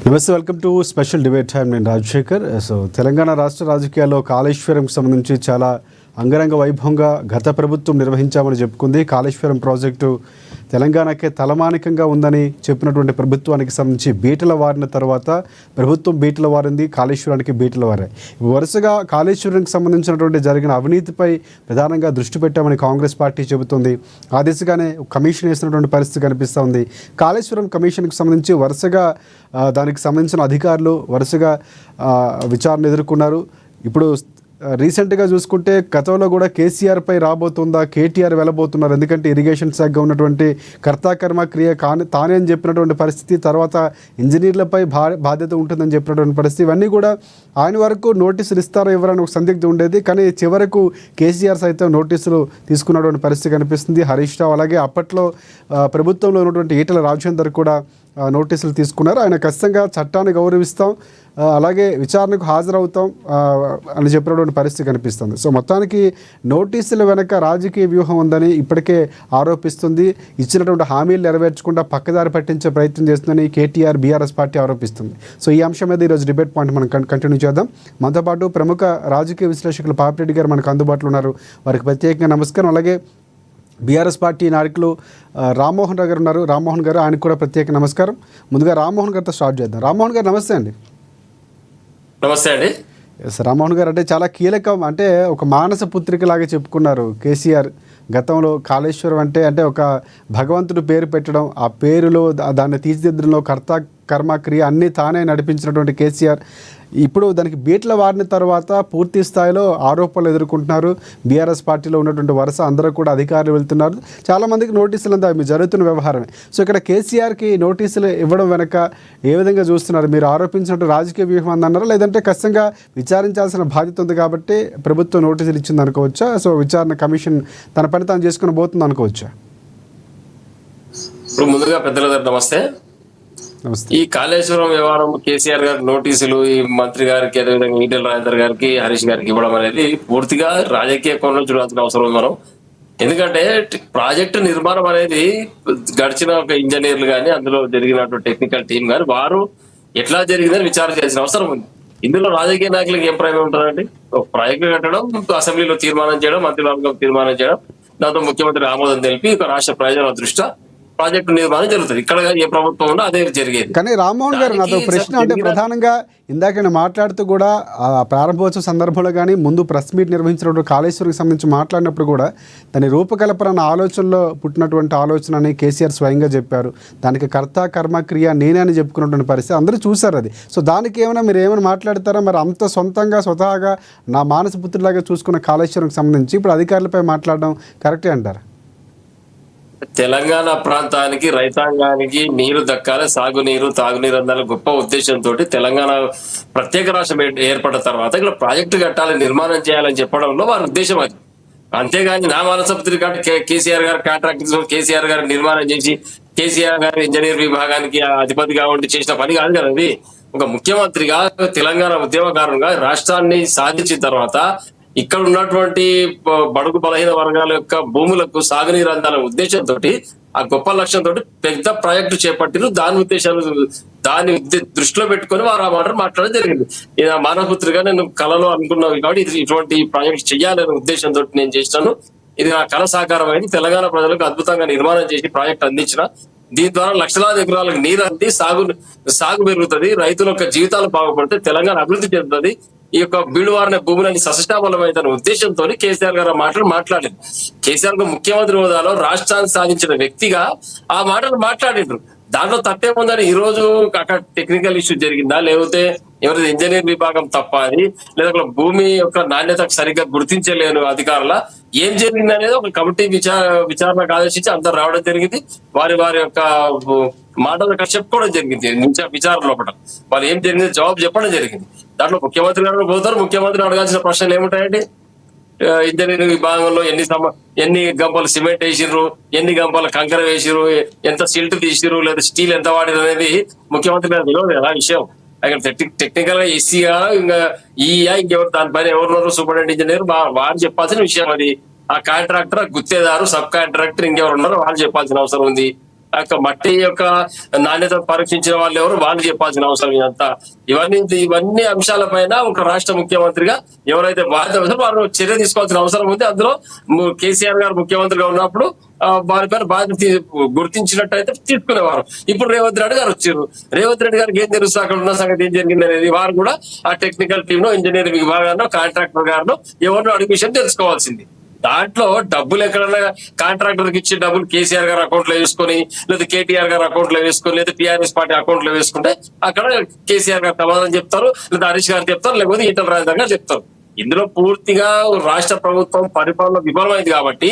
నమస్తే, welcome to special debate time. నేను Rajasekhar. So Telangana రాష్ట్ర రాజకీయాల్లో కాళేశ్వరంకి సంబంధించి చాలా అంగరంగ వైభవంగా గత ప్రభుత్వం నిర్వహించామని చెప్పుకుంది. కాళేశ్వరం ప్రాజెక్టు తెలంగాణకే తలమానికంగా ఉందని చెప్పినటువంటి ప్రభుత్వానికి సంబంధించి బీటల వారిన తర్వాత ప్రభుత్వం బీటల వారింది, కాళేశ్వరానికి బీటల వారాయి. వరుసగా కాళేశ్వరానికి సంబంధించినటువంటి జరిగిన అవినీతిపై ప్రధానంగా దృష్టి పెట్టామని కాంగ్రెస్ పార్టీ చెబుతుంది. ఆ దిశగానే కమిషన్ వేసినటువంటి పరిస్థితి కనిపిస్తూ ఉంది. కాళేశ్వరం కమిషన్కి సంబంధించి వరుసగా దానికి సంబంధించిన అధికారులు వరుసగా విచారణ ఎదుర్కొన్నారు. ఇప్పుడు రీసెంట్గా చూసుకుంటే గతంలో కూడా కేసీఆర్పై రాబోతుందా, కేటీఆర్ వెళ్ళబోతున్నారు. ఎందుకంటే ఇరిగేషన్ శాఖగా ఉన్నటువంటి కర్తాకర్మ క్రియ తానే అని చెప్పినటువంటి పరిస్థితి, తర్వాత ఇంజనీర్లపై బాధ్యత ఉంటుందని చెప్పినటువంటి పరిస్థితి, ఇవన్నీ కూడా ఆయన వరకు నోటీసులు ఇస్తారో ఇవ్వరని ఒక సందిగ్ధం ఉండేది. కానీ చివరకు కేసీఆర్ సైతం నోటీసులు తీసుకున్నటువంటి పరిస్థితి కనిపిస్తుంది. హరీష్ రావు అలాగే అప్పట్లో ప్రభుత్వంలో ఉన్నటువంటి ఈటెల రాజేందర్ కూడా నోటీసులు తీసుకున్నారు. ఆయన ఖచ్చితంగా చట్టాన్ని గౌరవిస్తాం, అలాగే విచారణకు హాజరవుతాం అని చెప్పినటువంటి పరిస్థితి కనిపిస్తుంది. సో మొత్తానికి నోటీసుల వెనక రాజకీయ వ్యూహం ఉందని ఇప్పటికే ఆరోపిస్తుంది. ఇచ్చినటువంటి హామీలు నెరవేర్చకుండా పక్కదారి పట్టించే ప్రయత్నం చేస్తుందని కేటీఆర్, బీఆర్ఎస్ పార్టీ ఆరోపిస్తుంది. సో ఈ అంశం మీద ఈరోజు డిబేట్ పాయింట్ మనం కంటిన్యూ చేద్దాం. మనతో పాటు ప్రముఖ రాజకీయ విశ్లేషకులు పాపిరెడ్డి గారు మనకు అందుబాటులో ఉన్నారు. వారికి ప్రత్యేకంగా నమస్కారం. అలాగే బీఆర్ఎస్ పార్టీ నాయకులు రామ్మోహన్ రావు గారు ఉన్నారు. రామ్మోహన్ గారు, ఆయనకు కూడా ప్రత్యేక నమస్కారం. ముందుగా రామ్మోహన్ గారితో స్టార్ట్ చేద్దాం. రామ్మోహన్ గారు నమస్తే అండి. నమస్తే అండి. ఎస్, రామ్మోహన్ గారు అంటే చాలా కీలకం, అంటే ఒక మానస పుత్రిక లాగా చెప్పుకున్నారు కేసీఆర్. గతంలో కాళేశ్వరం అంటే ఒక భగవంతుడు పేరు పెట్టడం, ఆ పేరులో దాన్ని తీర్చిదిద్దడంలో కర్మ క్రియ అన్నీ తానే నడిపించినటువంటి కేసీఆర్ ఇప్పుడు దానికి బీట్ల వారిన తర్వాత పూర్తి స్థాయిలో ఆరోపణలు ఎదుర్కొంటున్నారు. బీఆర్ఎస్ పార్టీలో ఉన్నటువంటి వరుస అందరూ కూడా అధికారులు వెళ్తున్నారు. చాలామందికి నోటీసులు అంతా మీ జరుగుతున్న వ్యవహారమే. సో ఇక్కడ కేసీఆర్కి నోటీసులు ఇవ్వడం వెనక ఏ విధంగా చూస్తున్నారు? మీరు ఆరోపించినట్టు రాజకీయ వ్యూహం అందన్నారా, లేదంటే ఖచ్చితంగా విచారించాల్సిన బాధ్యత ఉంది కాబట్టి ప్రభుత్వం నోటీసులు ఇచ్చింది అనుకోవచ్చా? సో విచారణ కమిషన్ తన పని తాను చేసుకుని పోతుంది అనుకోవచ్చా? ఇప్పుడు ముందుగా పెద్దల నమస్తే. ఈ కాళేశ్వరం వ్యవహారం కేసీఆర్ గారి నోటీసులు ఈ మంత్రి గారికి, అదేవిధంగా ఈటెల రాజేందర్ గారికి, హరీష్ గారికి ఇవ్వడం అనేది పూర్తిగా రాజకీయ కోణంలో చూడాల్సిన అవసరం ఉంది మనం. ఎందుకంటే ప్రాజెక్టు నిర్మాణం అనేది గడిచిన ఒక ఇంజనీర్లు కానీ, అందులో జరిగినటువంటి టెక్నికల్ టీం కానీ వారు ఎట్లా జరిగిందని విచారణ చేయాల్సిన అవసరం ఉంది. ఇందులో రాజకీయ నాయకులకు ఏం ప్రయోజనం ఉంటుందండి? ఒక ప్రాజెక్టు కట్టడం, అసెంబ్లీలో తీర్మానం చేయడం, మంత్రివర్గం తీర్మానం చేయడం, దాంతో ముఖ్యమంత్రి ఆమోదం తెలిపి ఒక రాష్ట్ర ప్రయోజనాల దృష్ట్యా ప్రాజెక్టు నిర్మాణం జరుగుతుంది. ఇక్కడ ఏ ప్రభుత్వం ఉందో అదే జరిగేది. కానీ రామ్మోహన్ గారు, నాతో ప్రశ్న అంటే ప్రధానంగా ఇందాక నేను మాట్లాడుతూ కూడా ప్రారంభోత్సవ సందర్భంలో కానీ ముందు ప్రెస్ మీట్ నిర్వహించినప్పుడు కాళేశ్వరికి సంబంధించి మాట్లాడినప్పుడు కూడా దాని రూపకల్పన అన్న ఆలోచనలో పుట్టినటువంటి ఆలోచన అని కేసీఆర్ స్వయంగా చెప్పారు. దానికి కర్మ క్రియ నేనే అని చెప్పుకున్నటువంటి పరిస్థితి అందరూ చూశారు అది. సో దానికి ఏమైనా మీరు ఏమైనా మాట్లాడతారా? మరి అంత స్వతహాగా నా మానస పుత్రులాగా చూసుకున్న కాళేశ్వరంకి సంబంధించి ఇప్పుడు అధికారులపై మాట్లాడడం కరెక్టే అంటారు? తెలంగాణ ప్రాంతానికి, రైతాంగానికి నీరు దక్కాలి, సాగునీరు, తాగునీరు అందాల గొప్ప ఉద్దేశంతో తెలంగాణ ప్రత్యేక రాష్ట్రం ఏర్పడిన తర్వాత ఇక్కడ ప్రాజెక్టు కట్టాలి, నిర్మాణం చేయాలని చెప్పడంలో వారి ఉద్దేశం అది. అంతేగాని నా మనసపుత్రి కేసీఆర్ గారు కాంట్రాక్ట్ తీసుకొని కేసీఆర్ గారు నిర్మాణం చేసి కేసీఆర్ గారు ఇంజనీర్ విభాగానికి అధిపతిగా ఉండి చేసిన పని కాదు కదా అది. ఒక ముఖ్యమంత్రిగా, తెలంగాణ ఉద్యమకారులుగా రాష్ట్రాన్ని సాధించిన తర్వాత ఇక్కడ ఉన్నటువంటి బడుగు బలహీన వర్గాల యొక్క భూములకు సాగునీరు అందాల ఉద్దేశంతో, ఆ గొప్ప లక్ష్యంతో పెద్ద ప్రాజెక్టు చేపట్టిరు. దాన్ని దృష్టిలో పెట్టుకుని వారు ఆ మాట మాట్లాడడం జరిగింది. మానవపుత్రిగా నేను కళలో అనుకున్నాను కాబట్టి ఇటువంటి ప్రాజెక్ట్ చేయాలనే ఉద్దేశంతో నేను చేసినాను. ఇది నా కళ సాకారం అయింది. తెలంగాణ ప్రజలకు అద్భుతంగా నిర్మాణం చేసి ప్రాజెక్ట్ అందించిన. దీని ద్వారా లక్షలాది ఎకరాలకు నీరు అంది, సాగు పెరుగుతుంది, రైతుల యొక్క జీవితాలు బాగుపడితే తెలంగాణ అభివృద్ధి చెందుతుంది, ఈ యొక్క బీడువారిన భూములని సస్యశ్యామలమైన ఉద్దేశంతో కేసీఆర్ గారు మాట్లాడారు. కేసీఆర్ గారు ముఖ్యమంత్రి హోదాలో రాష్ట్రాన్ని సాధించిన వ్యక్తిగా ఆ మాటలు మాట్లాడిండ్రు. దాంట్లో తప్పేముందని ఈ రోజు అక్కడ టెక్నికల్ ఇష్యూ జరిగిందా, లేకపోతే ఎవరైతే ఇంజనీర్ విభాగం తప్ప అది, లేదా భూమి యొక్క నాణ్యత సరిగ్గా గుర్తించలేని అధికారుల ఏం జరిగింది అనేది ఒక కమిటీ విచారణకు ఆదేశించి అందరు రావడం జరిగింది. వారి యొక్క మాటలు చెప్పుకోవడం జరిగింది. విచారణ లోపల వాళ్ళు ఏం జరిగింది జవాబు చెప్పడం జరిగింది. దాంట్లో ముఖ్యమంత్రి గారు పోతారు. ముఖ్యమంత్రి అడగాల్సిన ప్రశ్నలు ఏముంటాయండి? ఇంజనీరింగ్ విభాగంలో ఎన్ని గంపలు సిమెంట్ వేసిర్రు, ఎన్ని గంపల కంకర వేసిర్రు, ఎంత సిల్ట్ తీసిర్రు, లేదా స్టీల్ ఎంత వాడిరు అనేది ముఖ్యమంత్రి గారు తెలియదు కదా విషయం. అక్కడ టెక్నికల్ గా ఎస్సీగా, ఇంకా ఈయా, ఇంకెవరు దానిపైన ఎవరున్నారు సూపరింటెండెంట్ ఇంజనీర్, వారు చెప్పాల్సిన విషయం అది. ఆ కాంట్రాక్టర్, గుత్తేదారు, సబ్ కాంట్రాక్టర్ ఇంకెవరు ఉన్నారో వాళ్ళు చెప్పాల్సిన అవసరం ఉంది. ఆ యొక్క మట్టి యొక్క నాణ్యత పరీక్షించిన వాళ్ళు ఎవరు, వాళ్ళు చెప్పాల్సిన అవసరం ఇదంతా. ఇవన్నీ అంశాలపైన ఒక రాష్ట్ర ముఖ్యమంత్రిగా ఎవరైతే బాధ్యత వారు చర్య తీసుకోవాల్సిన అవసరం ఉంది. అందులో కేసీఆర్ గారు ముఖ్యమంత్రిగా ఉన్నప్పుడు వారిపైన బాధ్యత గుర్తించినట్టయితే తీసుకునేవారు. ఇప్పుడు రేవంత్ రెడ్డి గారు వచ్చారు. రేవంత్ రెడ్డి గారికి ఏం తెలుసు అక్కడ ఉన్న సంగతి ఏం జరిగింది అనేది? వారు కూడా ఆ టెక్నికల్ టీమ్ లో, ఇంజనీరింగ్ విభాగాన్ని, కాంట్రాక్టర్ గారిలో ఎవరినో అడ్మిషన్ తెలుసుకోవాల్సింది. దాంట్లో డబ్బులు ఎక్కడన్నా కాంట్రాక్టర్ కి ఇచ్చే డబ్బులు కేసీఆర్ గారు అకౌంట్ లో వేసుకొని, లేదా కేటీఆర్ గారు అకౌంట్ లో వేసుకొని, లేదా టీఆర్ఎస్ పార్టీ అకౌంట్ లో వేసుకుంటే అక్కడ కేసీఆర్ గారు సమాధానం చెప్తారు, లేదా హరీష్ గారు చెప్తారు, లేకపోతే ఈటల రాజేందర్ గారు చెప్తారు. ఇందులో పూర్తిగా రాష్ట్ర ప్రభుత్వం పరిపాలన విఫలమైంది కాబట్టి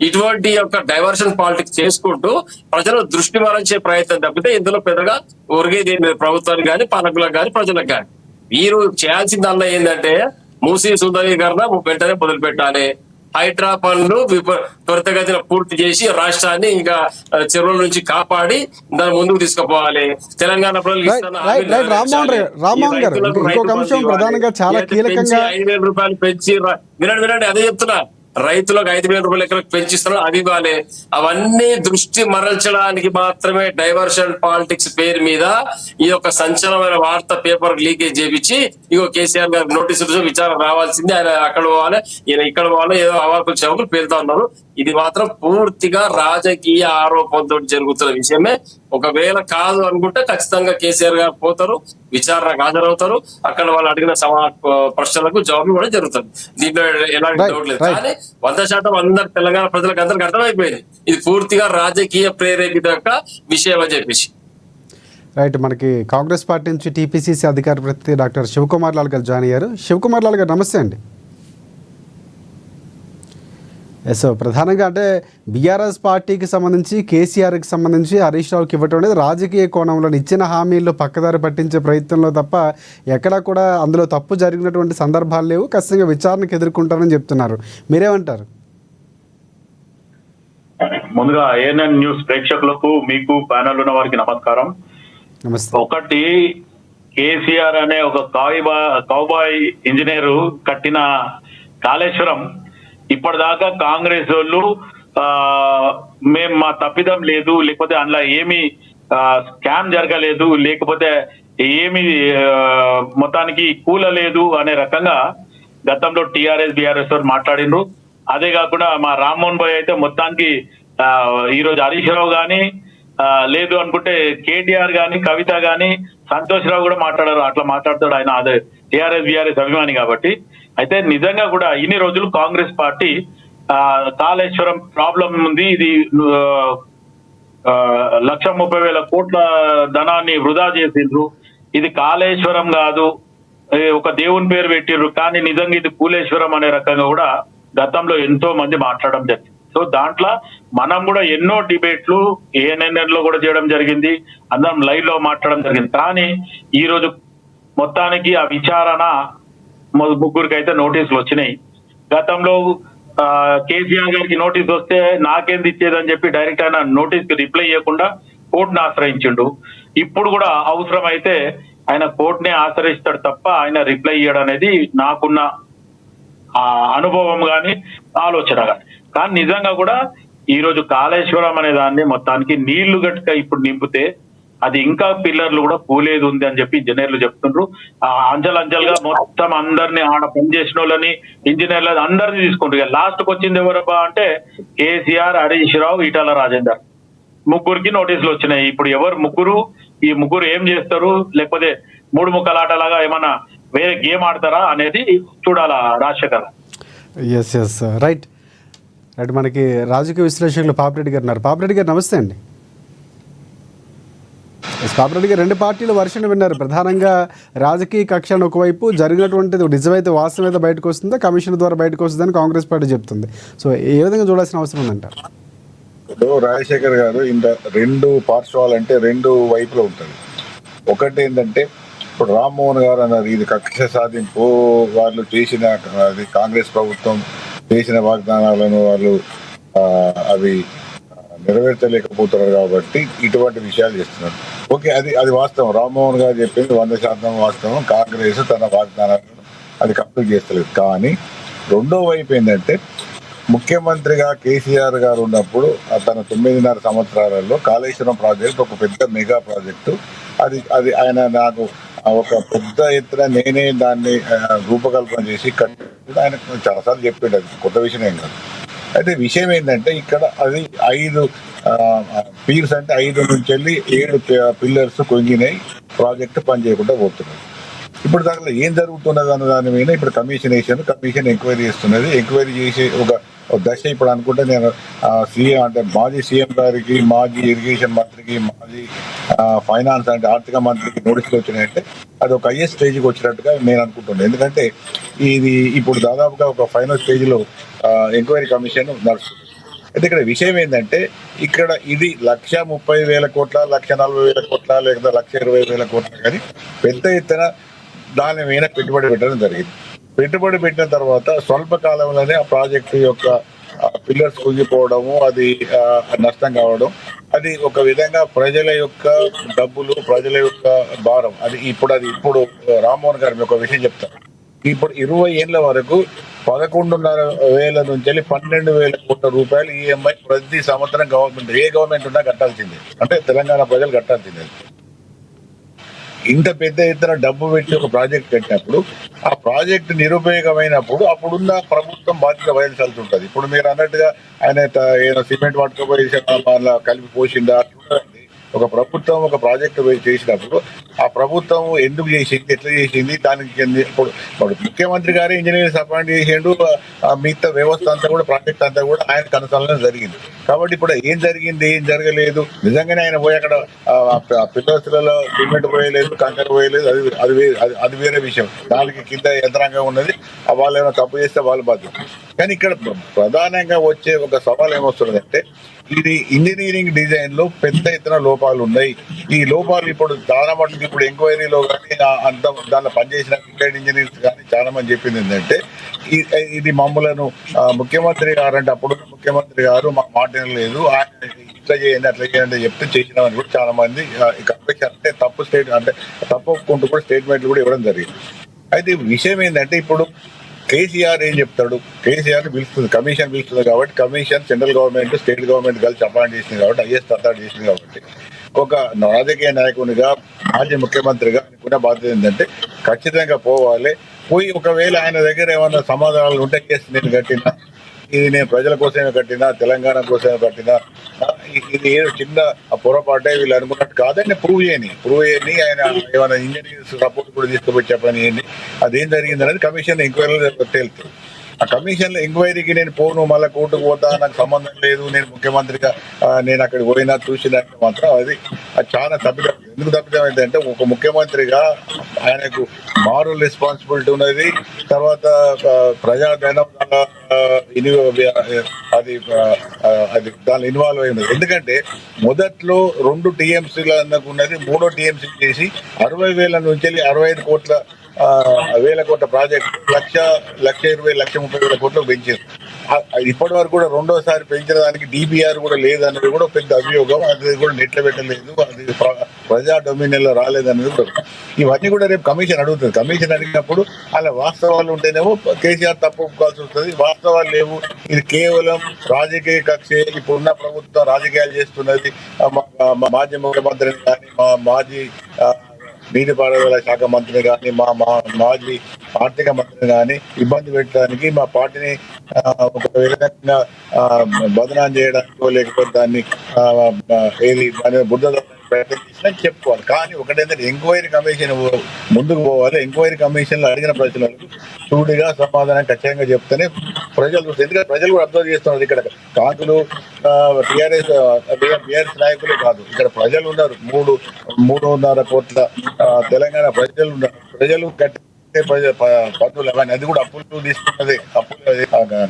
ఇటువంటి యొక్క డైవర్షన్ పాలిటిక్స్ చేసుకుంటూ ప్రజల దృష్టి మరల్చే ప్రయత్నం తప్పితే ఇందులో పెద్దగా ఒరిగేది ప్రభుత్వానికి కానీ, పాలకులకు కానీ, ప్రజలకు కానీ. మీరు చేయాల్సిందల్లా ఏంటంటే మూసీ సుందరీకరణ వెంటనే మొదలు పెట్టాలి. హైడ్రా పనులు త్వరితగతిన పూర్తి చేసి రాష్ట్రాన్ని ఇంకా చెరువుల నుంచి కాపాడి దాన్ని ముందుకు తీసుకుపోవాలి. తెలంగాణ రామ్మోహన్ గారు, ఇంకొక అంశం ప్రధానంగా చాలా కీలకంగా 5,000 రూపాయలు పెంచి వినండి అదే చెప్తున్నా, రైతులకు 5,000 రూపాయల ఎకరకు పెంచిస్తున్నారు, అది ఇవ్వాలి. అవన్నీ దృష్టి మరల్చడానికి మాత్రమే డైవర్షన్ పాలిటిక్స్ పేరు మీద ఈ యొక్క సంచలనమైన వార్త పేపర్ లీకేజ్ చేపించి ఇగో కేసీఆర్ గారు నోటీసులు విచారణ రావాల్సింది, ఆయన అక్కడ పోవాలి, ఈయన ఇక్కడ పోవాలి, ఏదో అవాకులు చెవులు పేరుతా ఉన్నారు. ఇది మాత్రం పూర్తిగా రాజకీయ ఆరోపణతో జరుగుతున్న విషయమే. ఒకవేళ కాదు అనుకుంటే ఖచ్చితంగా కేసీఆర్ గారు పోతారు, విచారణకు హాజరవుతారు, అక్కడ వాళ్ళు అడిగిన ప్రశ్నలకు జవాబు కూడా జరుగుతుంది. దీంట్లో ఎలాంటి డౌట్ లేదు. కానీ 100% అందరు తెలంగాణ ప్రజలకు అందరికి అర్థమైపోయింది ఇది పూర్తిగా రాజకీయ ప్రేరేపిత విషయం అని చెప్పేసి. రైట్, మనకి కాంగ్రెస్ పార్టీ నుంచి టీపీసీసీ అధికార ప్రతినిధి డాక్టర్ శివకుమార్ లాల్ గారు జాయిన్ అయ్యారు. శివకుమార్ లాల్ గారు నమస్తే అండి. సో ప్రధానంగా అంటే బీఆర్ఎస్ పార్టీకి సంబంధించి, కేసీఆర్కి సంబంధించి హరీష్ రావుకి ఇవ్వటం అనేది రాజకీయ కోణంలో ఇచ్చిన హామీలు పక్కదారి పట్టించే ప్రయత్నంలో తప్ప ఎక్కడా కూడా అందులో తప్పు జరిగినటువంటి సందర్భాలు లేవు, ఖచ్చితంగా విచారణకు ఎదుర్కొంటారని చెప్తున్నారు. మీరేమంటారు? ముందుగా ఏఎన్ఎన్ న్యూస్ ప్రేక్షకులకు, మీకు ప్యానల్ ఉన్న వారికి నమస్కారం. నమస్తే. ఒకటి, కేసీఆర్ అనే ఒక కౌబాయ్ ఇంజనీరు కట్టిన కాళేశ్వరం ఇప్పటిదాకా కాంగ్రెస్ వాళ్ళు మేము మా తప్పిదం లేదు, లేకపోతే అందులో ఏమి స్కామ్ జరగలేదు, లేకపోతే ఏమి మొత్తానికి కూలలేదు అనే రకంగా గతంలో టీఆర్ఎస్ బీఆర్ఎస్ వారు మాట్లాడినరు. అదే కాకుండా మా రామ్మోహన్ భాయ్ అయితే మొత్తానికి ఈరోజు హరీష్ రావు గాని, లేదు అనుకుంటే కేటీఆర్ గాని, కవిత గాని, సంతోష్ రావు కూడా మాట్లాడారు. అట్లా మాట్లాడతాడు ఆయన, అదే టీఆర్ఎస్ బీఆర్ఎస్ అభిమాని కాబట్టి. అయితే నిజంగా కూడా ఇన్ని రోజులు కాంగ్రెస్ పార్టీ కాళేశ్వరం ప్రాబ్లం ఉంది, ఇది 1,30,000 కోట్ల ధనాన్ని వృధా చేసిండ్రు, ఇది కాళేశ్వరం కాదు, ఒక దేవుని పేరు పెట్టిర్రు, కానీ నిజంగా ఇది పూలేశ్వరం అనే రకంగా కూడా గతంలో ఎంతో మంది మాట్లాడడం జరిగింది. సో దాంట్లో మనం కూడా ఎన్నో డిబేట్లు ఏఎన్ఎన్ లో కూడా చేయడం జరిగింది, అందరం లైవ్ లో మాట్లాడడం జరిగింది. కానీ ఈ రోజు మొత్తానికి ఆ విచారణ ముగ్గురికి అయితే నోటీసులు వచ్చినాయి. గతంలో కేసీఆర్ గారికి నోటీస్ వస్తే నాకేంది ఇచ్చేదని చెప్పి డైరెక్ట్ ఆయన నోటీస్ కి రిప్లై ఇవ్వకుండా కోర్టుని ఆశ్రయించిండు. ఇప్పుడు కూడా అవసరం అయితే ఆయన కోర్టునే ఆశ్రయిస్తాడు తప్ప ఆయన రిప్లై ఇవ్వడం అనేది నాకున్న అనుభవం గాని, ఆలోచన గాని. కానీ నిజంగా కూడా ఈ రోజు కాళేశ్వరం అనే దాన్ని మొత్తానికి నీళ్లు గట్టుక ఇప్పుడు నింపితే అది ఇంకా పిల్లర్లు కూడా పూలేదు ఉంది అని చెప్పి ఇంజనీర్లు చెప్తుండ్రు. అంచెలంచెలుగా మొత్తం అందరినీ ఆడ పనిచేసిన వాళ్ళని, ఇంజనీర్లు అందరినీ తీసుకుంటారు. లాస్ట్ కి వచ్చింది ఎవరబ్బా అంటే కేసీఆర్, హరీష్ రావు, ఈటల రాజేందర్ ముగ్గురికి నోటీసులు వచ్చినాయి. ఇప్పుడు ఎవరు ముగ్గురు, ఈ ముగ్గురు ఏం చేస్తారు, లేకపోతే 3 ముక్కలాటలాగా ఏమన్నా వేరే గేమ్ ఆడతారా అనేది చూడాలా రాజశేఖర్. Yes right. మనకి రాజకీయ విశ్లేషకులు పాపిరెడ్డి గారు ఉన్నారు. పాపిరెడ్డి గారు నమస్తే అండి. పాపిరెడ్డి గారు, 2 పార్టీలు వర్షం విన్నారు. ప్రధానంగా రాజకీయ కక్షలను ఒకవైపు, జరిగినటువంటిది నిజమైతే వాస్తవం అయితే బయటకు వస్తుందా, కమిషన్ ద్వారా బయటకు వస్తుందని కాంగ్రెస్ పార్టీ చెప్తుంది. సో ఏ విధంగా చూడాల్సిన అవసరం ఉందంటారు? రాజశేఖర్ గారు, ఇంత 2 పార్శ్వాలంటే 2 వైపులో ఉంటుంది. ఒకటి ఏంటంటే ఇప్పుడు రామ్మోహన్ గారు అన్నారు ఇది కక్ష సాధింపు, వాళ్ళు చేసిన అది కాంగ్రెస్ ప్రభుత్వం చేసిన వాగ్దానాలను వాళ్ళు అవి నెరవేర్చలేకపోతున్నారు కాబట్టి ఇటువంటి విషయాలు చేస్తున్నారు. ఓకే, అది వాస్తవం. రామ్మోహన్ గారు చెప్పింది 100% వాస్తవం. కాంగ్రెస్ తన వాగ్దానాలను అది కంప్లీట్ చేస్తలేదు. కానీ రెండో వైపు ఏంటంటే ముఖ్యమంత్రిగా కేసీఆర్ గారు ఉన్నప్పుడు తన 9.5 సంవత్సరాలలో కాళేశ్వరం ప్రాజెక్ట్ ఒక పెద్ద మెగా ప్రాజెక్టు. అది అది ఆయన నాకు ఒక పెద్ద ఎత్తున నేనే దాన్ని రూపకల్పన చేసి కట్టి ఆయన చాలాసార్లు చెప్పిండు. అది కొత్త విషయం ఏం కాదు. అయితే విషయం ఏంటంటే ఇక్కడ అది 5 పీర్స్ అంటే 5 నుంచి వెళ్ళి 7 పిల్లర్స్ కొంగినాయి, ప్రాజెక్ట్ పని చేయకుండా పోతున్నది. ఇప్పుడు దాంట్లో ఏం జరుగుతున్నది అన్న దాని మీద ఇప్పుడు కమిషన్ ఎంక్వైరీ చేస్తున్నది. ఎంక్వైరీ చేసి ఒక దశ ఇప్పుడు అనుకుంటే నేను సీఎం అంటే మాజీ సీఎం గారికి, మాజీ ఇరిగేషన్ మంత్రికి, మాజీ ఫైనాన్స్ అంటే ఆర్థిక మంత్రికి నోటీసులు వచ్చినాయంటే అది ఒక హైయెస్ట్ స్టేజ్కి వచ్చినట్టుగా నేను అనుకుంటున్నాను. ఎందుకంటే ఇది ఇప్పుడు దాదాపుగా ఒక ఫైనల్ స్టేజ్లో ఎంక్వైరీ కమిషన్ నడుస్తుంది. అయితే ఇక్కడ విషయం ఏంటంటే ఇక్కడ ఇది 1,30,000 కోట్ల, 1,40,000 కోట్ల, లేదా 1,20,000 కోట్ల కానీ పెద్ద ఎత్తున దాని మీద పెట్టుబడి పెట్టడం జరిగింది. పెట్టుబడి పెట్టిన తర్వాత స్వల్ప కాలంలోనే ఆ ప్రాజెక్టు యొక్క పిల్లర్స్ కుంగిపోవడము, అది నష్టం కావడం, అది ఒక విధంగా ప్రజల యొక్క డబ్బులు, ప్రజల యొక్క భారం. ఇప్పుడు రామ్మోహన్ గారు ఒక విషయం చెప్తారు. ఇప్పుడు 20 ఏళ్ల వరకు 11,500 నుంచి వెళ్ళి 12,000 కోట్ల రూపాయలు ఈఎంఐ ప్రతి సంవత్సరం గవర్నమెంట్, ఏ గవర్నమెంట్ ఉన్నా కట్టాల్సిందే, అంటే తెలంగాణ ప్రజలు కట్టాల్సిందే. ఇంత పెద్ద ఎత్తున డబ్బు పెట్టి ఒక ప్రాజెక్ట్ కట్టినప్పుడు ఆ ప్రాజెక్ట్ నిరుపయోగమైనప్పుడు అప్పుడున్న ప్రభుత్వం బాధ్యత వహించాల్సి ఉంటుంది. ఇప్పుడు మీరు అన్నట్టుగా ఆయన సిమెంట్ పట్టుకుపోయి కలిపి పోసిందా? ఒక ప్రభుత్వం ఒక ప్రాజెక్టు చేసినప్పుడు ఆ ప్రభుత్వం ఎందుకు చేసింది, ఎట్లా చేసింది, దానికి ఇప్పుడు ముఖ్యమంత్రి గారే ఇంజనీర్స్ అపాయింట్ చేసిండు. మిగతా వ్యవస్థ అంతా కూడా, ప్రాజెక్ట్ అంతా కూడా ఆయన కన్సల్టేషన్ జరిగింది. కాబట్టి ఇప్పుడు ఏం జరిగింది, ఏం జరగలేదు, నిజంగానే ఆయన పోయి అక్కడ పిల్లర్స్లలో సిమెంట్ పోయలేదు, కంకర పోయలేదు, అది వేరే విషయం. దానికి కింద యంత్రాంగం ఉన్నది, వాళ్ళు ఏమైనా తప్పు చేస్తే వాళ్ళు బాధ్యత. కానీ ఇక్కడ ప్రధానంగా వచ్చే ఒక సవాల్ ఏమొస్తున్నదంటే ఇది ఇంజనీరింగ్ డిజైన్ లో పెద్ద ఎత్తున లోపాలు ఉన్నాయి. ఈ లోపాలు ఇప్పుడు చాలా మటుకు ఇప్పుడు ఎంక్వైరీలో కానీ అంత దానిలో పనిచేసిన రిటైర్డ్ ఇంజనీర్స్ కానీ చాలా మంది చెప్పింది ఏంటంటే ఇది మమ్మలను ముఖ్యమంత్రి గారు అంటే అప్పుడు ముఖ్యమంత్రి గారు మా మాట లేదు, ఆయన ఇట్లా చేయండి అట్లా చేయండి చెప్తే చేసినామని కూడా చాలా మంది అంటే తప్పుకుంటూ కూడా స్టేట్మెంట్లు కూడా ఇవ్వడం జరిగింది. అయితే విషయం ఏంటంటే ఇప్పుడు కేసీఆర్ ఏం చెప్తాడు, కేసీఆర్ పిలుస్తుంది, కమిషన్ పిలుస్తుంది కాబట్టి, commission central government state government కలిసి అపాయింట్ చేసింది కాబట్టి, హైయెస్ట్ అథారిటీ చేసింది కాబట్టి, ఒక రాజకీయ నాయకునిగా మాజీ ముఖ్యమంత్రిగా అనుకున్న బాధ్యత ఏంటంటే ఖచ్చితంగా పోవాలి. పోయి ఒకవేళ ఆయన దగ్గర ఏమైనా సమాధానాలు ఉంటే కేసు నేను కట్టినా, ఇది నేను ప్రజల కోసమే కట్టినా, తెలంగాణ కోసమే కట్టినా, ఇది ఏదో చిన్న పొరపాటే వీళ్ళు అనుకున్నట్టు కాదని ప్రూవ్ చేయని ఆయన ఏమైనా ఇంజనీర్స్ సపోర్ట్ కూడా తీసుకుపోయి చెప్పని అదేం జరిగింది అనేది కమిషన్ ఎంక్వైరీలో తేలుతుంది. ఆ కమిషన్ ఎంక్వైరీకి నేను పోను, మళ్ళీ కోర్టుకు పోతా, నాకు సంబంధం లేదు, నేను ముఖ్యమంత్రిగా నేను అక్కడికి పోయినా చూసినట్టు మాత్రం అది చాలా తప్పిదం. ఎందుకు తప్పిదం ఏంటంటే ఒక ముఖ్యమంత్రిగా ఆయనకు మారల్ రెస్పాన్సిబిలిటీ ఉన్నది. తర్వాత ప్రజాధనం అది దానిలో ఇన్వాల్వ్ అయి ఉన్నది. ఎందుకంటే మొదట్లో 2 TMCలు ఉన్నది, 3వ TMC చేసి 60,000 నుంచి 65 కోట్ల కోట్ల ప్రాజెక్ట్ 1,20,000, 1,30,000 కోట్లు పెంచారు. ఇప్పటి వరకు కూడా రెండోసారి పెంచడానికి DBR కూడా లేదనేది కూడా పెద్ద అభియోగం. అది కూడా నెట్లో పెట్టలేదు, అది ప్రజా డొమినియన్ లో రాలేదనేది కూడా. ఇవన్నీ కూడా రేపు కమిషన్ అడుగుతుంది. కమిషన్ అడిగినప్పుడు అలా వాస్తవాలు ఉంటేనేమో కేసీఆర్ తప్పు ఒప్పుకోవాల్సి వస్తుంది. వాస్తవాలు లేవు, ఇది కేవలం రాజకీయ కక్షే, ఇప్పుడున్న ప్రభుత్వం రాజకీయాలు చేస్తున్నది, మాజీ ముఖ్యమంత్రిని కానీ, మా మాజీ నీటిపారుదల శాఖ మంత్రిని కానీ, మా మాజీ ఆర్థిక మంత్రిని కానీ ఇబ్బంది పెట్టడానికి, మా పార్టీని ఒక విధంగా బదనాం చేయడానికో లేకపోతే దాన్ని బుద్ధ ప్రయత్నం చేసినా చెప్పుకోవాలి. కానీ ఒకటేంటంటే ఎంక్వైరీ కమిషన్ ముందుకు పోవాలి. ఎంక్వైరీ కమిషన్ లో అడిగిన ప్రశ్నలకు సూటిగా సమాధానం ఖచ్చితంగా చెప్తేనే ప్రజలు, ఎందుకంటే ప్రజలు కూడా అబ్జర్వ్ చేస్తున్నారు. ఇక్కడ కాంతులు టీఆర్ఎస్ నాయకులే కాదు, ఇక్కడ ప్రజలు ఉన్నారు. 3.5 కోట్ల తెలంగాణ ప్రజలు ఉన్నారు. ప్రజలు పన్నులు అవన్నీ, అది కూడా అప్పులు తీసుకున్నది, అప్పులు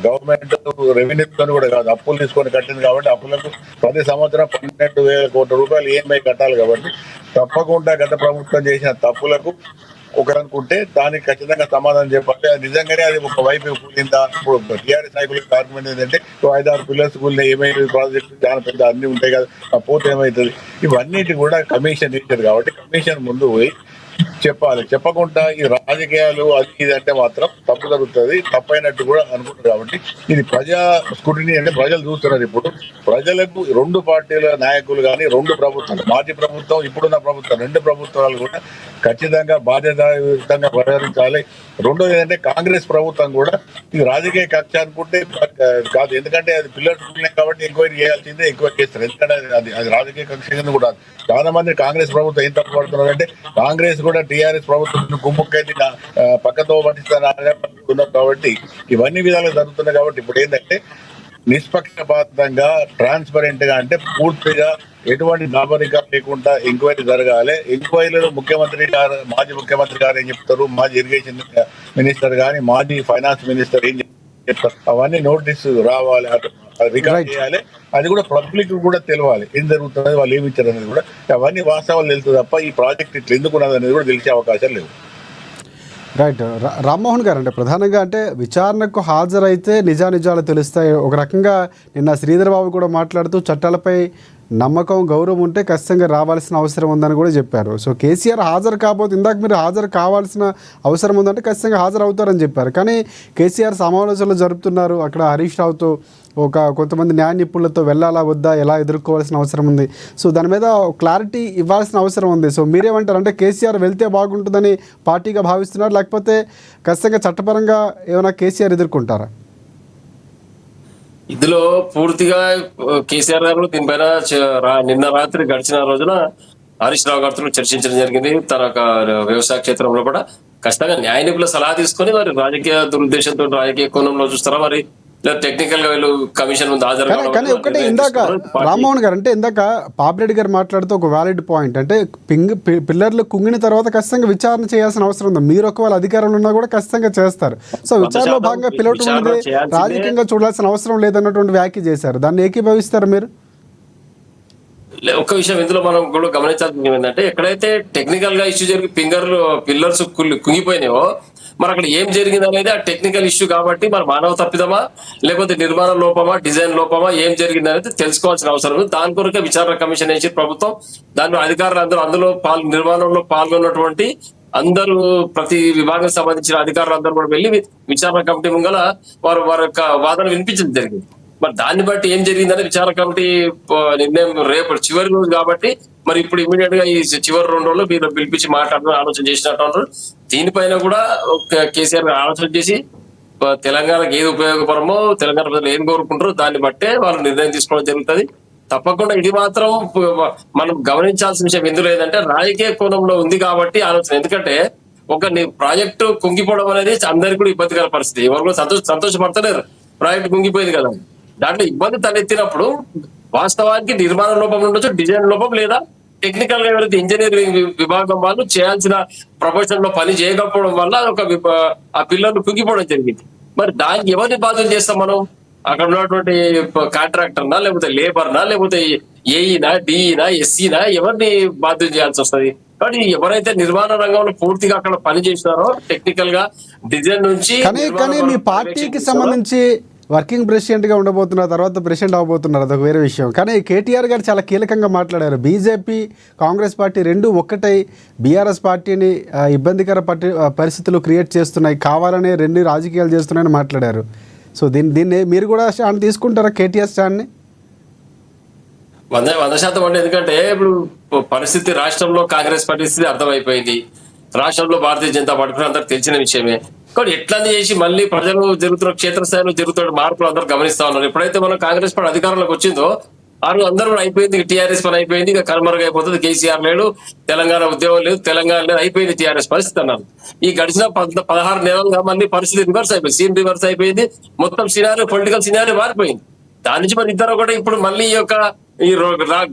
గవర్నమెంట్ రెవెన్యూతో కూడా కాదు, అప్పులు తీసుకొని కట్టింది కాబట్టి అప్పులకు ప్రతి సంవత్సరం 12,000 కోట్ల రూపాయలు EMI కట్టాలి. కాబట్టి తప్పకుండా గత ప్రభుత్వం చేసిన తప్పులకు ఒకరనుకుంటే దానికి ఖచ్చితంగా సమాధానం చెప్పాలి. అది నిజంగానే అది ఒక వైపు కూలిందా? ఇప్పుడు టీఆర్ఎస్ నాయకులకు ఆర్గ్యుమెంట్ ఏంటంటే 5-6 పిల్లర్స్ కూలిన ఏమైనా ప్రాజెక్టు చాలా పెద్ద అన్ని ఉంటాయి కదా, పోతే ఏమవుతుంది? ఇవన్నిటి కూడా కమిషన్ ఇచ్చారు కాబట్టి కమిషన్ ముందు పోయి చెప్పాలి. చెప్పకుండా ఈ రాజకీయాలు అది ఇది అంటే మాత్రం తప్పు జరుగుతుంది, తప్పైనట్టు కూడా అనుకుంటారు. కాబట్టి ఇది ప్రజా స్క్రూటినీ అంటే ప్రజలు చూస్తున్నారు. ఇప్పుడు ప్రజలకు రెండు పార్టీల నాయకులు కానీ రెండు ప్రభుత్వాలు, మాజీ ప్రభుత్వం ఇప్పుడున్న ప్రభుత్వం, రెండు ప్రభుత్వాలు కూడా ఖచ్చితంగా బాధ్యతాయుతంగా వ్యవహరించాలి. రెండోది ఏంటంటే కాంగ్రెస్ ప్రభుత్వం కూడా ఇది రాజకీయ కక్ష అనుకుంటే కాదు, ఎందుకంటే అది పిల్లర్స్ ఉన్నాయి కాబట్టి ఎంక్వైరీ చేయాల్సిందే, ఎంక్వైరీ చేస్తారు. ఎందుకంటే అది రాజకీయ కక్ష కింద కూడా చాలా మంది కాంగ్రెస్ ప్రభుత్వం ఏం తప్పు పడుతున్నారు అంటే కాంగ్రెస్ కూడా టీఆర్ఎస్ ప్రభుత్వం కుమ్ముక్కైతే పక్కతో పట్టిస్తున్నారు కాబట్టి ఇవన్నీ విధాలుగా జరుగుతున్నాయి. కాబట్టి ఇప్పుడు ఏంటంటే నిష్పక్షపాతంగా ట్రాన్స్పరెంట్ గా అంటే పూర్తిగా ఎటువంటి నాగరిక లేకుండా ఎంక్వైరీ జరగాలి. ఎంక్వైరీలో ముఖ్యమంత్రి గారు, మాజీ ముఖ్యమంత్రి గారు ఏం చెప్తారు, మాజీ ఇరిగేషన్ మినిస్టర్ కానీ మాజీ ఫైనాన్స్ మినిస్టర్ ఏం చెప్తారు, అవన్నీ నోటీసు రావాలి, రికార్డ్ చేయాలి. అది కూడా పబ్లిక్ కూడా తెలియాలి ఏం జరుగుతుంది, వాళ్ళు ఏమి ఇచ్చారు అనేది కూడా. అవన్నీ వాస్తవాలు తెలుస్తుంది తప్ప ఈ ప్రాజెక్ట్ ఇట్లా ఎందుకు ఉన్నది అనేది కూడా తెలిసే అవకాశాలు లేవు. రైట్. రామ్మోహన్ గారు, అంటే ప్రధానంగా అంటే విచారణకు హాజరైతే నిజానిజాలు తెలుస్తాయి. ఒక రకంగా నిన్న శ్రీధర్ బాబు కూడా మాట్లాడుతూ చట్టాలపై నమ్మకం, గౌరవం ఉంటే ఖచ్చితంగా రావాల్సిన అవసరం ఉందని కూడా చెప్పారు. సో కేసీఆర్ హాజరు కాబోతే, ఇందాక మీరు హాజరు కావాల్సిన అవసరం ఉందంటే ఖచ్చితంగా హాజరు అవుతారని చెప్పారు. కానీ కేసీఆర్ సమావేశాలు జరుపుతున్నారు, అక్కడ హరీష్ రావుతో కొంతమంది న్యాయ నిపుణులతో వెళ్ళాలా వద్దా, ఎలా ఎదుర్కోవాల్సిన అవసరం ఉంది. సో దాని మీద క్లారిటీ ఇవ్వాల్సిన అవసరం ఉంది. సో మీరేమంటారు, అంటే కేసీఆర్ వెళ్తే బాగుంటుందని పార్టీగా భావిస్తున్నారు, లేకపోతే ఖచ్చితంగా చట్టపరంగా ఏమైనా కేసీఆర్ ఎదుర్కొంటారా? ఇందులో పూర్తిగా కేసీఆర్ గారు దీనిపైన నిన్న రాత్రి గడిచిన రోజున హరీష్ రావు గారితో చర్చించడం జరిగింది. తన వ్యవసాయ క్షేత్రంలో కూడా ఖచ్చితంగా న్యాయ నిపుణుల సలహా తీసుకొని మరి రాజకీయ దురుద్దేశంతో రాజకీయ కోణంలో చూస్తారా, మరి టెక్నికల్ గా వీళ్ళు కమిషన్ ముందు హాజరు. కానీ ఒకటే ఇందాక రామ్మోహన్ గారు, అంటే ఇందాక పాపిరెడ్డి గారు మాట్లాడుతూ ఒక వ్యాలిడ్ పాయింట్, అంటే పిల్లర్లు కుంగిన తర్వాత ఖచ్చితంగా విచారణ చేయాల్సిన అవసరం ఉంది. మీరు ఒకవేళ అధికారంలో ఉన్నా కూడా ఖచ్చితంగా చేస్తారు. సో విచారణలో భాగంగా పిలవటం అనేది రాజకీయంగా చూడాల్సిన అవసరం లేదన్నటువంటి వ్యాఖ్య చేశారు. దాన్ని ఏకీభవిస్తారు మీరు? ఒక విషయం ఇందులో మనం కూడా గమనించాల్సింది ఏంటంటే, ఎక్కడైతే టెక్నికల్ గా ఇష్యూ జరిగి పిల్లర్స్ కుంగిపోయినాయో మరి అక్కడ ఏం జరిగింది అనేది ఆ టెక్నికల్ ఇష్యూ కాబట్టి మరి మానవ తప్పిదమా లేకపోతే నిర్మాణ లోపమా, డిజైన్ లోపమా, ఏం జరిగింది అనేది తెలుసుకోవాల్సిన అవసరం ఉంది. దాని కొరకే విచారణ కమిషన్ వేసి ప్రభుత్వం దాని అధికారులు అందులో నిర్మాణంలో పాల్గొన్నటువంటి అందరూ ప్రతి విభాగం సంబంధించిన అధికారులు అందరూ కూడా వెళ్ళి విచారణ కమిటీ ముంగల వారి యొక్క వాదన వినిపించడం జరిగింది. మరి దాన్ని బట్టి ఏం జరిగిందని విచారణ కమిటీ నిర్ణయం రేపు చివరి రోజు కాబట్టి మరి ఇప్పుడు ఇమీడియట్ గా ఈ చివరి 2 రోజులు మీరు పిలిపించి మాట్లాడడం ఆలోచన చేసినట్టు అంటారు. దీనిపైన కూడా కేసీఆర్ ఆలోచన చేసి తెలంగాణకు ఏది ఉపయోగపడమో, తెలంగాణ ప్రజలు ఏం కోరుకుంటారో దాన్ని బట్టే వాళ్ళు నిర్ణయం తీసుకోవడం జరుగుతుంది. తప్పకుండా ఇది మాత్రం మనం గమనించాల్సిన విషయం ఎందులో లేదంటే రాజకీయ కోణంలో ఉంది కాబట్టి ఆలోచన. ఎందుకంటే ఒక ప్రాజెక్టు కుంగిపోవడం అనేది అందరికీ కూడా ఇబ్బందికర పరిస్థితి. ఎవరు కూడా సంతోషపడతలేరు, ప్రాజెక్టు కుంగిపోయింది కదా. దాంట్లో ఇబ్బంది తలెత్తినప్పుడు వాస్తవానికి నిర్మాణ లోపం ఉండొచ్చు, డిజైన్ లోపం, లేదా టెక్నికల్ గా ఎవరైతే ఇంజనీరింగ్ విభాగం వాళ్ళు చేయాల్సిన ప్రొఫెషన్ లో పని చేయకపోవడం వల్ల ఆ పిల్లలు కుంగిపోవడం జరిగింది. మరి దానికి ఎవరిని బాధ్యత చేస్తాం మనం? అక్కడ ఉన్నటువంటి కాంట్రాక్టర్నా, లేకపోతే లేబర్నా, లేకపోతే ఏఈనా, డిఈనా, ఎస్సీనా, ఎవరిని బాధ్యత చేయాల్సి వస్తుంది? కాబట్టి ఎవరైతే నిర్మాణ రంగంలో పూర్తిగా అక్కడ పని చేసినారో టెక్నికల్ గా డిజైన్ నుంచి. కానీ మీ పార్టీకి సంబంధించి వర్కింగ్ ప్రెసిడెంట్గా ఉండబోతున్నారు, తర్వాత ప్రెసిడెంట్ అవ్వబోతున్నారు, అదొక వేరే విషయం. కానీ కేటీఆర్ గారు చాలా కీలకంగా మాట్లాడారు. బీజేపీ, కాంగ్రెస్ పార్టీ రెండు ఒక్కటై బీఆర్ఎస్ పార్టీని ఇబ్బందికర పరిస్థితులు క్రియేట్ చేస్తున్నాయి, కావాలనే రెండు రాజకీయాలు చేస్తున్నాయని మాట్లాడారు. సో దీన్ని మీరు కూడా స్టాండ్ తీసుకుంటారా, కేటీఆర్ స్టాండ్ని? 100% అండి. ఎందుకంటే ఇప్పుడు పరిస్థితి రాష్ట్రంలో కాంగ్రెస్ పరిస్థితి అర్థమైపోయింది, రాష్ట్రంలో భారతీయ జనతా పార్టీ అందరికి తెలిసిన విషయమే. కానీ ఎట్లనే చేసి మళ్ళీ ప్రజలు జరుగుతున్న క్షేత్రస్థాయిలో జరుగుతున్న మార్పులు అందరూ గమనిస్తా ఉన్నారు. ఎప్పుడైతే మనం కాంగ్రెస్ పార్టీ అధికారంలోకి వచ్చిందో అందరూ అయిపోయింది, టీఆర్ఎస్ పని అయిపోయింది, ఇక కనుమరుగు అయిపోతుంది, కేసీఆర్ లేడు, తెలంగాణ ఉద్యోగం లేదు, తెలంగాణ లేదు, అయిపోయింది టీఆర్ఎస్ పరిస్థితి అన్నారు. ఈ గడిచిన 16 నెలలుగా మళ్ళీ పరిస్థితి రివర్స్ అయిపోయింది, సీన్ రివర్స్ అయిపోయింది, మొత్తం సినారియో పొలిటికల్ సినారియో మారిపోయింది. దాని నుంచి మరి ఇద్దరు కూడా ఇప్పుడు మళ్ళీ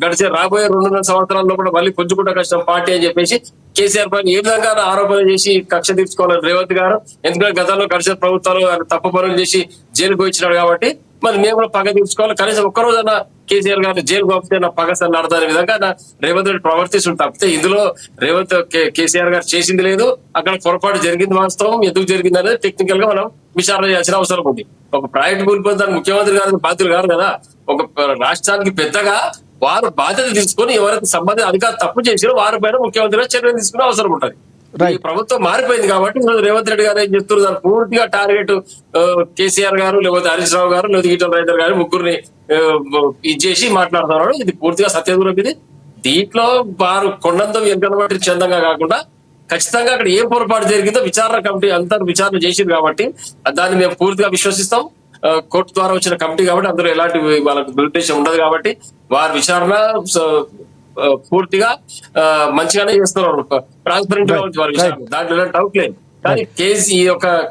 గడిచే రాబోయే 2.5 సంవత్సరాల్లో కూడా మళ్ళీ పుంజుకుంట కష్టం పార్టీ అని చెప్పేసి కేసీఆర్ పైన ఏ విధంగా ఆరోపణలు చేసి కక్ష తీర్చుకోవాలని రేవంత్ గారు. ఎందుకంటే గతంలో గడిచిన ప్రభుత్వాలు తప్పు పనులు చేసి జైలుకు వచ్చినాడు కాబట్టి మరి మేము కూడా పగ తీర్చుకోవాలి. కనీసం ఒక్కరోజైనా కేసీఆర్ గారు జైలు పంపితే నా పగ సన్నాడతానే విధంగా రేవంత్ రెడ్డి ప్రవర్తిస్తుంది తప్పితే ఇందులో రేవంత్ కేసీఆర్ గారు చేసింది లేదు. అక్కడ పొరపాటు జరిగింది, వాస్తవం ఎందుకు జరిగింది అనేది టెక్నికల్ గా మనం విచారణ చేయాల్సిన అవసరం ఉంది. ఒక ప్రాజెక్ట్ కూలిపోతే దానికి ముఖ్యమంత్రి గారు బాధ్యులు కాదు కదా. ఒక రాష్ట్రానికి పెద్దగా వారు బాధ్యత తీసుకొని ఎవరైతే సంబంధిత అధికారులు తప్పు చేసారో వారి పైన ముఖ్యమంత్రి చర్యలు తీసుకునే అవసరం ఉంటుంది. Right. ఈ ప్రభుత్వం మారిపోయింది కాబట్టి ఈరోజు రేవంత్ రెడ్డి గారు ఏం చెప్తున్నారు, దాని పూర్తిగా టార్గెట్ కేసీఆర్ గారు, లేకపోతే హరీష్ రావు గారు, లేకపోతే ఈటల రాజేందర్ గారు ముగ్గురిని ఇచ్చేసి మాట్లాడుతున్నారు. ఇది పూర్తిగా సత్యదూరం. ఇది దీంట్లో వారు కొండంతం వెనకన బట్టి చందంగా కాకుండా ఖచ్చితంగా అక్కడ ఏ పొరపాటు జరిగిందో విచారణ కమిటీ అంతా విచారణ చేసింది కాబట్టి దాన్ని మేము పూర్తిగా విశ్వసిస్తాం. కోర్టు ద్వారా వచ్చిన కమిటీ కాబట్టి అందులో ఎలాంటి వాళ్ళకి దురుద్దేశం ఉండదు కాబట్టి వారి విచారణ పూర్తిగా మంచిగానే చేస్తున్నారు. ట్రాన్స్పరెంట్ గా ఉంది వారి విచారణ, దాంట్లో ఎలాంటి డౌట్ లేదు. కానీ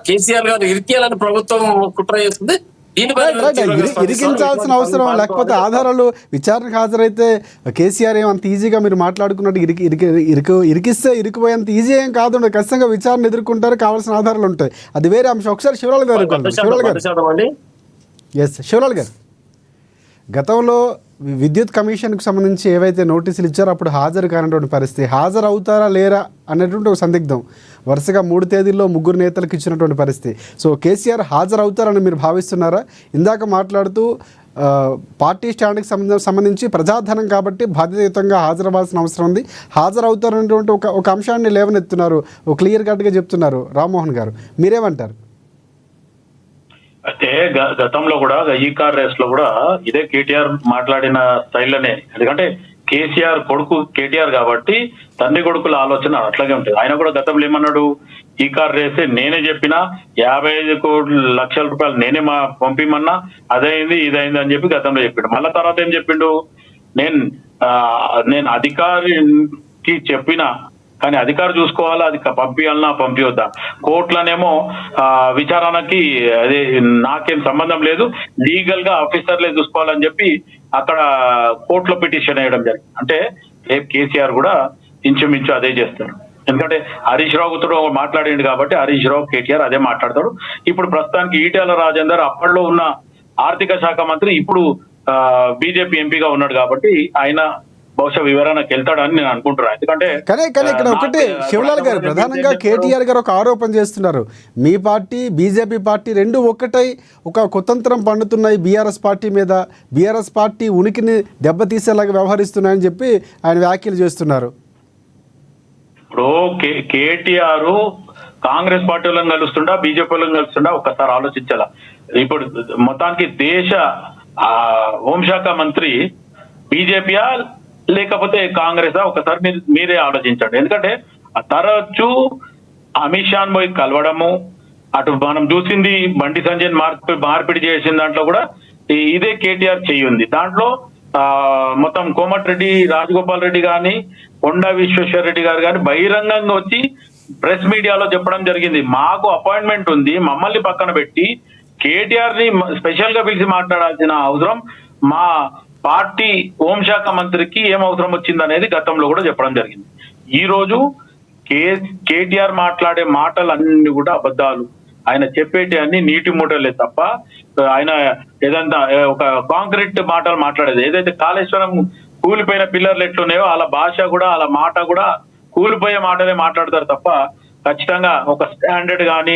కేసీఆర్ గారు ఇరికేయాలని ప్రభుత్వం కుట్ర చేస్తుంది. ఇరికించాల్సిన అవసరం, లేకపోతే ఆధారాలు విచారణకు హాజరైతే కేసీఆర్ ఏమంత ఈజీగా మీరు మాట్లాడుకున్నట్టు ఇరికిస్తే ఇరికిపోయేంత ఈజీ ఏం కాదు. ఖచ్చితంగా విచారణ ఎదుర్కొంటారు, కావాల్సిన ఆధారాలు ఉంటాయి, అది వేరే అంశం. ఒకసారి శివలాల్ గారు, శివలాల్ గారు, గతంలో విద్యుత్ కమిషన్కు సంబంధించి ఏవైతే నోటీసులు ఇచ్చారో అప్పుడు హాజరు కానటువంటి పరిస్థితి, హాజరు అవుతారా లేరా అనేటువంటి ఒక సందిగ్ధం వరుసగా 3 తేదీల్లో 3 నేతలకు ఇచ్చినటువంటి పరిస్థితి. సో కేసీఆర్ హాజరు అవుతారని మీరు భావిస్తున్నారా? ఇందాక మాట్లాడుతూ పార్టీ స్టాండ్కి సంబంధించి ప్రజాధనం కాబట్టి బాధ్యతాయుతంగా హాజరవ్వాల్సిన అవసరం ఉంది, హాజరవుతారనేటువంటి ఒక అంశాన్ని లేవనెత్తున్నారు, ఒక క్లియర్ కట్గా చెప్తున్నారు రామ్మోహన్ గారు. మీరేమంటారు? అయితే గతంలో కూడా ఈ కార్ రేస్ లో కూడా ఇదే కేటీఆర్ మాట్లాడిన స్టైల్లోనే, ఎందుకంటే కేసీఆర్ కొడుకు కేటీఆర్ కాబట్టి తండ్రి కొడుకుల ఆలోచన అట్లాగే ఉంటుంది. ఆయన కూడా గతంలో ఏమన్నాడు, ఈ కార్ రేసే నేనే చెప్పినా 55 లక్షల రూపాయలు నేనే పంపిమన్నా, అదైంది ఇదైంది అని చెప్పి గతంలో చెప్పిండు. మళ్ళా తర్వాత ఏం చెప్పిండు, నేను అధికారికి చెప్పినా కానీ అధికారి చూసుకోవాలా, అది పంపించాలన్నా పంపించొద్దా, కోర్టులనేమో విచారణకి అదే నాకేం సంబంధం లేదు, లీగల్ గా ఆఫీసర్లే చూసుకోవాలని చెప్పి అక్కడ కోర్టులో పిటిషన్ వేయడం జరిగింది. అంటే రేపు కేసీఆర్ కూడా ఇంచుమించు అదే చేస్తారు. ఎందుకంటే హరీష్ రావుతో మాట్లాడిండు కాబట్టి హరీష్ రావు కేటీఆర్ అదే మాట్లాడతాడు. ఇప్పుడు ప్రస్తుతానికి ఈటెల రాజేందర్ అప్పట్లో ఉన్న ఆర్థిక శాఖ మంత్రి, ఇప్పుడు బీజేపీ ఎంపీగా ఉన్నాడు కాబట్టి ఆయన బహుశా వివరణకు వెళ్తాడని నేను అనుకుంటున్నాను. ఎందుకంటే కానీ ఇక్కడ ఒకటి శివలాల్ గారు, ప్రధానంగా కేటీఆర్ గారు ఒక ఆరోపణ చేస్తున్నారు, మీ పార్టీ బీజేపీ పార్టీ రెండు ఒక్కటై ఒక కుతంత్రం పండుతున్నాయి బీఆర్ఎస్ పార్టీ మీద, బీఆర్ఎస్ పార్టీ ఉనికిని దెబ్బతీసేలాగా వ్యవహరిస్తున్నాయని చెప్పి ఆయన వ్యాఖ్యలు చేస్తున్నారు. ఇప్పుడు కేటీఆర్ కాంగ్రెస్ పార్టీలను కలుస్తుండా బీజేపీలను కలుస్తుండా ఒక్కసారి ఆలోచించాల. ఇప్పుడు మొత్తానికి దేశ హోంశాఖ మంత్రి బీజేపీయా లేకపోతే కాంగ్రెసా ఒకసారి మీరే ఆలోచించండి. ఎందుకంటే తరచు అమిత్ షాన్ పోయి కలవడము, అటు మనం చూసింది బండి సంజయ్ మార్పిడి చేసిన దాంట్లో కూడా ఇదే కేటీఆర్ చెయ్యింది. దాంట్లో మొత్తం కోమటిరెడ్డి రాజగోపాల్ రెడ్డి గాని కొండా విశ్వేశ్వర రెడ్డి గారు కానీ బహిరంగంగా వచ్చి ప్రెస్ మీడియాలో చెప్పడం జరిగింది, మాకు అపాయింట్మెంట్ ఉంది, మమ్మల్ని పక్కన పెట్టి కేటీఆర్ ని స్పెషల్ గా పిలిచి మాట్లాడాల్సిన అవసరం మా పార్టీ హోంశాఖ మంత్రికి ఏం అవసరం వచ్చింది అనేది గతంలో కూడా చెప్పడం జరిగింది. ఈ రోజు కేటీఆర్ మాట్లాడే మాటలన్నీ కూడా అబద్ధాలు, ఆయన చెప్పేటి అన్ని నీటి మూటలే తప్ప ఆయన ఏదంతా ఒక కాంక్రీట్ మాటలు మాట్లాడేది. ఏదైతే కాళేశ్వరం కూలిపోయిన పిల్లర్లు ఎట్లున్నాయో వాళ్ళ భాష కూడా వాళ్ళ మాట కూడా కూలిపోయే మాటలే మాట్లాడతారు తప్ప ఖచ్చితంగా ఒక స్టాండర్డ్ గానీ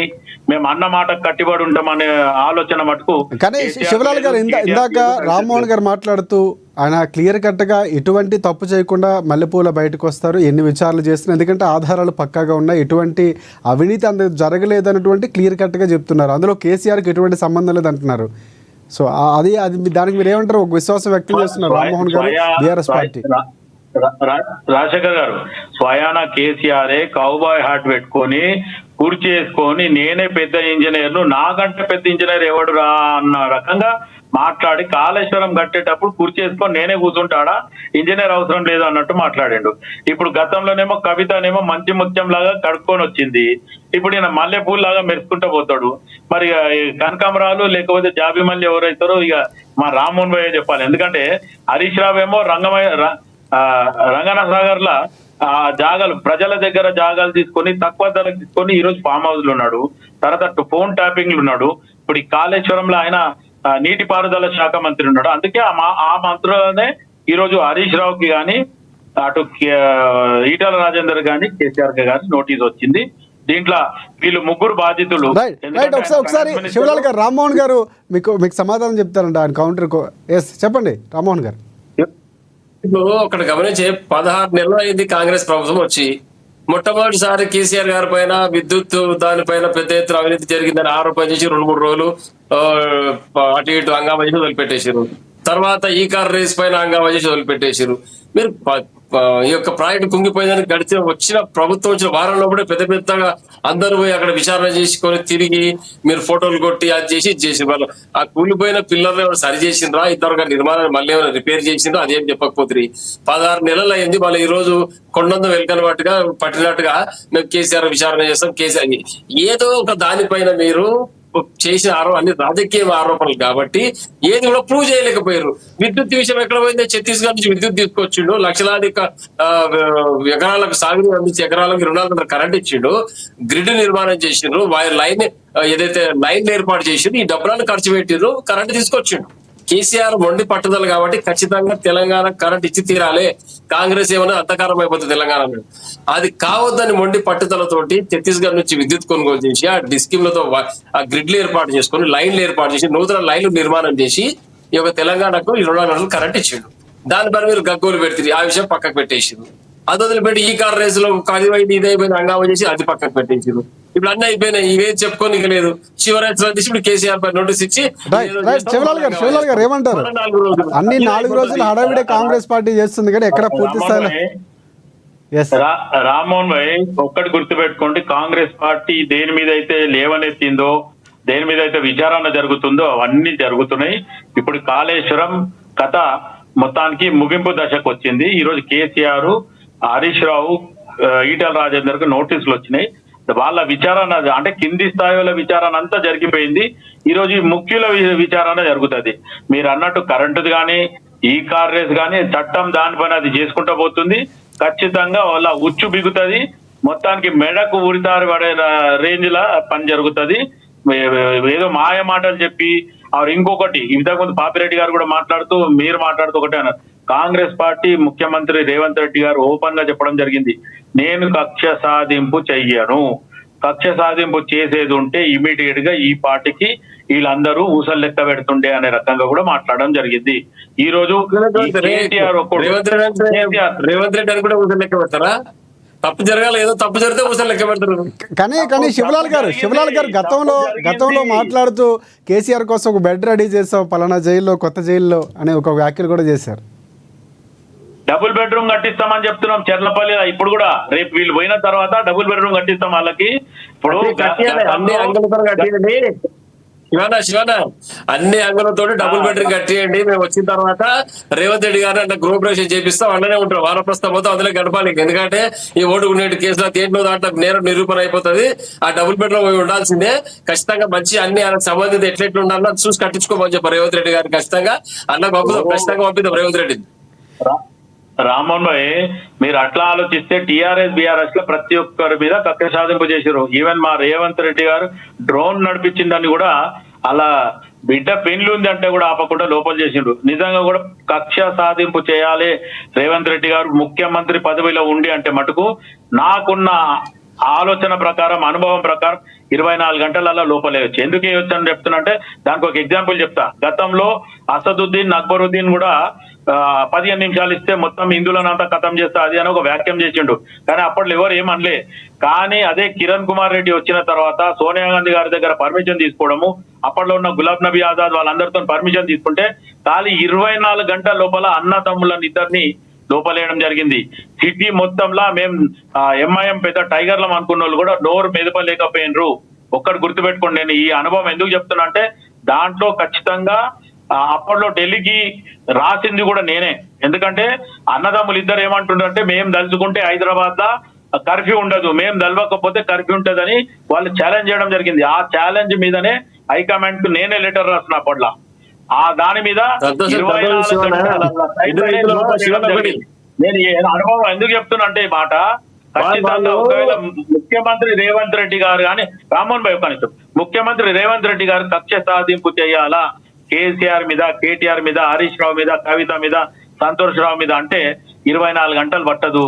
మేము అన్న మాట కట్టిబడి ఉంటామనే ఆలోచన మటుకు. కానీ శివలాల్ గారు ఇందాక రామ్మోహన్ గారు మాట్లాడుతూ ఆయన క్లియర్ కట్గా ఎటువంటి తప్పు చేయకుండా మల్లెపూల బయటకు వస్తారు, ఎన్ని విచారణలు చేస్తున్నారు, ఎందుకంటే ఆధారాలు పక్కాగా ఉన్నాయి, ఎటువంటి అవినీతి అంత జరగలేదన్నటువంటి క్లియర్ కట్గా చెప్తున్నారు. అందులో కేసీఆర్కి ఎటువంటి సంబంధం లేదంటున్నారు. సో అది దానికి మీరు ఏమంటారు? ఒక విశ్వాసం వ్యక్తం చేస్తున్నారు రామ్మోహన్ గారు, బీఆర్ఎస్ పార్టీ. రాజశేఖర్ గారు స్వయాన కేసీఆర్ కౌబాయ్ హాట్ పెట్టుకొని కుర్చీ వేసుకొని నేనే పెద్ద ఇంజనీర్ను, నాకంటే పెద్ద ఇంజనీర్ ఎవడు రా అన్న రకంగా మాట్లాడి కాళేశ్వరం కట్టేటప్పుడు కుర్చీ వేసుకొని నేనే కూర్చుంటాడా, ఇంజనీర్ అవసరం లేదు అన్నట్టు మాట్లాడిండు. ఇప్పుడు గతంలోనేమో కవితనేమో మంచి ముత్యం లాగా కడుక్కొని వచ్చింది, ఇప్పుడు ఈయన మల్లెపూలు లాగా మెరుచుకుంటూ పోతాడు. మరి కనకాంబరాలు లేకపోతే జాబి మల్లి ఎవరైతారో ఇక మా రామ్మోహన్ భయ్య చెప్పాలి. ఎందుకంటే హరీష్ రావు ఏమో రంగనాథ్ సాగర్ లా జాగాలు ప్రజల దగ్గర జాగాలు తీసుకొని తక్కువ ధరకు తీసుకొని ఈ రోజు ఫామ్ హౌస్ లో ఉన్నాడు, తర్వాత ఫోన్ ట్యాపింగ్లు ఉన్నాడు. ఇప్పుడు ఈ కాళేశ్వరంలో ఆయన నీటిపారుదల శాఖ మంత్రి ఉన్నాడు. అందుకే ఆ మంత్రులనే ఈ రోజు హరీష్ రావుకి గాని అటు ఈటల రాజేందర్ గాని కేసీఆర్ గారి నోటీస్ వచ్చింది. దీంట్లో వీళ్ళు ముగ్గురు బాధితులు. ఒకసారి శివలాల్ గారు, రామ్మోహన్ గారు మీకు సమాధానం చెప్తారంట ఆయన కౌంటర్. చెప్పండి రామ్మోహన్ గారు. ఇప్పుడు ఒకటి గమనించి 16 నెలలు అయింది కాంగ్రెస్ ప్రభుత్వం వచ్చి, మొట్టమొదటిసారి కేసీఆర్ గారి పైన విద్యుత్ దానిపైన పెద్ద ఎత్తున అవినీతి జరిగిందని ఆరోపణ చేసి 2-3 రోజులు అటు ఇటు హంగామా చేసి వదిలిపెట్టేసారు. తర్వాత ఈ కార్ రేస్ పైన హంగామా చేసి వదిలిపెట్టేసారు. మీరు ఈ యొక్క ప్రాజెక్టు కుంగిపోయిందని వచ్చిన ప్రభుత్వం వచ్చిన వారంలో కూడా పెద్ద పెద్దగా అందరూ పోయి అక్కడ విచారణ చేసుకొని తిరిగి మీరు ఫోటోలు కొట్టి అది చేసి ఇది చేసి వాళ్ళు ఆ కూలిపోయిన పిల్లర్లు ఏమైనా సరి చేసిండ్రా, ఇద్దరు నిర్మాణాన్ని మళ్ళీ ఏమైనా రిపేర్ చేసిండ్రా, అదేం చెప్పకపోతుంది. 16 నెలలు అయింది. మళ్ళీ ఈ రోజు కొండంత వెల్కనట్టుగా పట్టినట్టుగా మేము కేసీఆర్ విచారణ చేస్తాం. కేసీఆర్ ఏదో ఒక దానిపైన మీరు చేసిన అన్ని రాజకీయ ఆరోపణలు కాబట్టి ఏది కూడా ప్రూవ్ చేయలేకపోయారు. విద్యుత్ విషయం ఎక్కడ పోయిందో ఛత్తీస్గఢ్ నుంచి విద్యుత్ తీసుకొచ్చిండు, లక్షలాది ఎకరాలకు సాగునీరు అందించి ఎకరాలకు 200 కరెంట్ ఇచ్చిండు, గ్రిడ్ నిర్మాణం చేసిండ్రు, లైన్ ఏదైతే లైన్ ఏర్పాటు చేసిండు, ఈ డబ్బులను ఖర్చు పెట్టిండ్రు, కరెంట్ తీసుకొచ్చిండు. కేసీఆర్ మొండి పట్టుదల కాబట్టి ఖచ్చితంగా తెలంగాణ కరెంట్ ఇచ్చి తీరాలి. కాంగ్రెస్ ఏమైనా అంతకారం అయిపోతుంది తెలంగాణలో. అది కావద్దని మొండి పట్టుదలతోటి ఛత్తీస్గఢ్ నుంచి విద్యుత్ కొనుగోలు చేసి ఆ డిస్కిమ్లతో ఆ గ్రిడ్లు ఏర్పాటు చేసుకొని లైన్లు ఏర్పాటు చేసి నూతన లైన్లు నిర్మాణం చేసి ఈ యొక్క తెలంగాణకు 24 గంటలు కరెంట్ ఇచ్చిండు. దానిపైన మీరు గగ్గోలు పెడుతుంది, ఆ విషయం పక్కకు పెట్టేసిండు. అది వదిలిపెట్టి ఈ కార్ రేస్ లో అది ఇదైపోయింది హంగామా చేసి అది పక్కకు పెట్టేసిండు. ఇప్పుడు అన్నీ అయిపోయినాయి, ఇవేం చెప్పుకొని లేదు. శివరాత్రి తీసి ఇప్పుడు కేసీఆర్ పై నోటీస్ ఇచ్చి శివలాల్ గారు ఏమంటారు? అన్ని 4 రోజులు హడావిడే కాంగ్రెస్ పార్టీ చేస్తుంది కానీ ఎక్కడ పూర్తి స్థాయిలో రామ్మోహన్ భాయ్ ఒక్కటి గుర్తుపెట్టుకోండి, కాంగ్రెస్ పార్టీ దేని మీద అయితే లేవనెత్తిందో, దేని మీద అయితే విచారణ జరుగుతుందో అవన్నీ జరుగుతున్నాయి. ఇప్పుడు కాళేశ్వరం కథ మొత్తానికి ముగింపు దశకు వచ్చింది. ఈ రోజు కేసీఆర్, హరీష్ రావు, ఈటెల రాజేందర్ కు నోటీసులు వచ్చినాయి. వాళ్ళ విచారణ అంటే కింది స్థాయిల విచారణ అంతా జరిగిపోయింది. ఈ రోజు ముఖ్యుల విచారణ జరుగుతుంది. మీరు అన్నట్టు కరెంటుది కానీ ఈ కార్ రేస్ కానీ చట్టం దానిపైన అది చేసుకుంటూ పోతుంది. ఖచ్చితంగా వాళ్ళ ఉచ్చు బిగుతుంది. మొత్తానికి మెడకు ఉరితారు పడే రేంజ్ లా పని జరుగుతుంది. ఏదో మాయ మాటలు చెప్పి ఇంకొకటి ఇంతకుముందు పాపిరెడ్డి గారు కూడా మాట్లాడుతూ మీరు మాట్లాడుతూ ఒకటే అన్నారు. కాంగ్రెస్ పార్టీ ముఖ్యమంత్రి రేవంత్ రెడ్డి గారు ఓపెన్ గా చెప్పడం జరిగింది, నేను కక్ష సాధింపు చెయ్యను, కక్ష సాధింపు చేసేది ఉంటే ఇమీడియట్ గా ఈ పార్టీకి వీళ్ళందరూ ఊసలు లెక్క పెడుతుండే అనే రకంగా కూడా మాట్లాడడం జరిగింది. ఈ రోజు రేవంత్ రెడ్డి అని కూడా ఊసలు లెక్క పెడతారా? తప్పు జరగాలి, ఏదో తప్పు జరిగితే ఊసలు లెక్క పెడతారు. కానీ శివలాల్ గారు గతంలో మాట్లాడుతూ కేసీఆర్ కోసం ఒక బెడ్ రెడీ చేస్తాం పలానా జైల్లో, కొత్త జైల్లో అనే ఒక వ్యాఖ్యలు కూడా చేశారు. డబుల్ బెడ్రూమ్ కట్టిస్తామని చెప్తున్నాం చెర్లపల్లి. ఇప్పుడు కూడా రేపు వీళ్ళు పోయిన తర్వాత డబుల్ బెడ్రూమ్ కట్టిస్తాం వాళ్ళకి. ఇప్పుడు శివనా అన్ని అంగులతో డబుల్ బెడ్రూమ్ కట్టియండి, మేము వచ్చిన తర్వాత రేవంత్ రెడ్డి గారు అంటే గృహప్రవేశం చేపిస్తాం, అందులోనే ఉంటారు. వారప్రస్థం పోతే అందులో గడపాలి. ఎందుకంటే ఈ ఓటుకు నేటి కేసులో దేంట్లో దాంట్లో నేరం నిరూపణ అయిపోతుంది. ఆ డబుల్ బెడ్రూమ్ పోయి ఉండాల్సిందే. ఖచ్చితంగా మంచి అన్ని సంబంధిత ఎట్లెట్లు ఉండాలో చూసి కట్టించుకోమని చెప్పారు రేవంత్ రెడ్డి గారు. ఖచ్చితంగా అన్న పంపుదాం, ఖచ్చితంగా పంపిద్దాం రేవంత్ రెడ్డి. రామ్మోహన్ భాయ్ మీరు అట్లా ఆలోచిస్తే టీఆర్ఎస్ బీఆర్ఎస్ లో ప్రతి ఒక్కరి మీద కక్ష సాధింపు చేశారు. ఈవెన్ మా రేవంత్ రెడ్డి గారు డ్రోన్ నడిపించిందని కూడా అలా బిడ్డ పెన్లు ఉంది అంటే కూడా ఆపకుండా లోపల చేసిండ్రు. నిజంగా కూడా కక్ష సాధింపు చేయాలి రేవంత్ రెడ్డి గారు ముఖ్యమంత్రి పదవిలో ఉండి అంటే మటుకు నాకున్న ఆలోచన ప్రకారం, అనుభవం ప్రకారం 24 గంటలలో లోపలేయచ్చు. ఎందుకు వేయొచ్చు అని చెప్తున్నా దానికి ఒక ఎగ్జాంపుల్ చెప్తా. గతంలో అసదుద్దీన్, అక్బరుద్దీన్ కూడా 15 నిమిషాలు ఇస్తే మొత్తం హిందువులనంతా ఖతం చేస్తా అది అని ఒక వ్యాఖ్యం చేసిండు. కానీ అప్పట్లో ఎవరు ఏమనలే. కానీ అదే కిరణ్ కుమార్ రెడ్డి వచ్చిన తర్వాత సోనియా గాంధీ గారి దగ్గర పర్మిషన్ తీసుకోవడము, అప్పట్లో ఉన్న గులాబ్ నబీ ఆజాద్ వాళ్ళందరితో పర్మిషన్ తీసుకుంటే ఖాళీ 24 గంటల లోపల అన్న తమ్ముళ్ళని ఇద్దరిని లోపలేయడం జరిగింది. సిటీ మొత్తంలో మేము ఎంఐఎం పెద్ద టైగర్లం అనుకున్న వాళ్ళు కూడా నోరు మెదపలేకపోయినరు. ఒక్కటి గుర్తుపెట్టుకోండి. నేను ఈ అనుభవం ఎందుకు చెప్తున్నా అంటే దాంట్లో ఖచ్చితంగా అప్పట్లో ఢిల్లీకి రాసింది కూడా నేనే. ఎందుకంటే అన్నదమ్ములు ఇద్దరు ఏమంటుండంటే మేము దలుచుకుంటే హైదరాబాద్ లా కర్ఫ్యూ ఉండదు, మేము దలవకపోతే కర్ఫ్యూ ఉంటదని వాళ్ళు ఛాలెంజ్ చేయడం జరిగింది. ఆ ఛాలెంజ్ మీదనే హైకమాండ్ కు నేనే లెటర్ రాసిన అప్పట్లో. ఆ దాని మీద 24 నేను అనుభవం ఎందుకు చెప్తున్నా అంటే ఈ మాట ఖచ్చితంగా ఒకవేళ ముఖ్యమంత్రి రేవంత్ రెడ్డి గారు కానీ రామ్మోహన్ భాయ్ కనీసం ముఖ్యమంత్రి రేవంత్ రెడ్డి గారు కక్ష సాధింపు చేయాలా కేసీఆర్ మీద, కేటీఆర్ మీద, హరీష్ రావు మీద, కవిత మీద, సంతోష్ రావు మీద అంటే 24 గంటలు పట్టదు.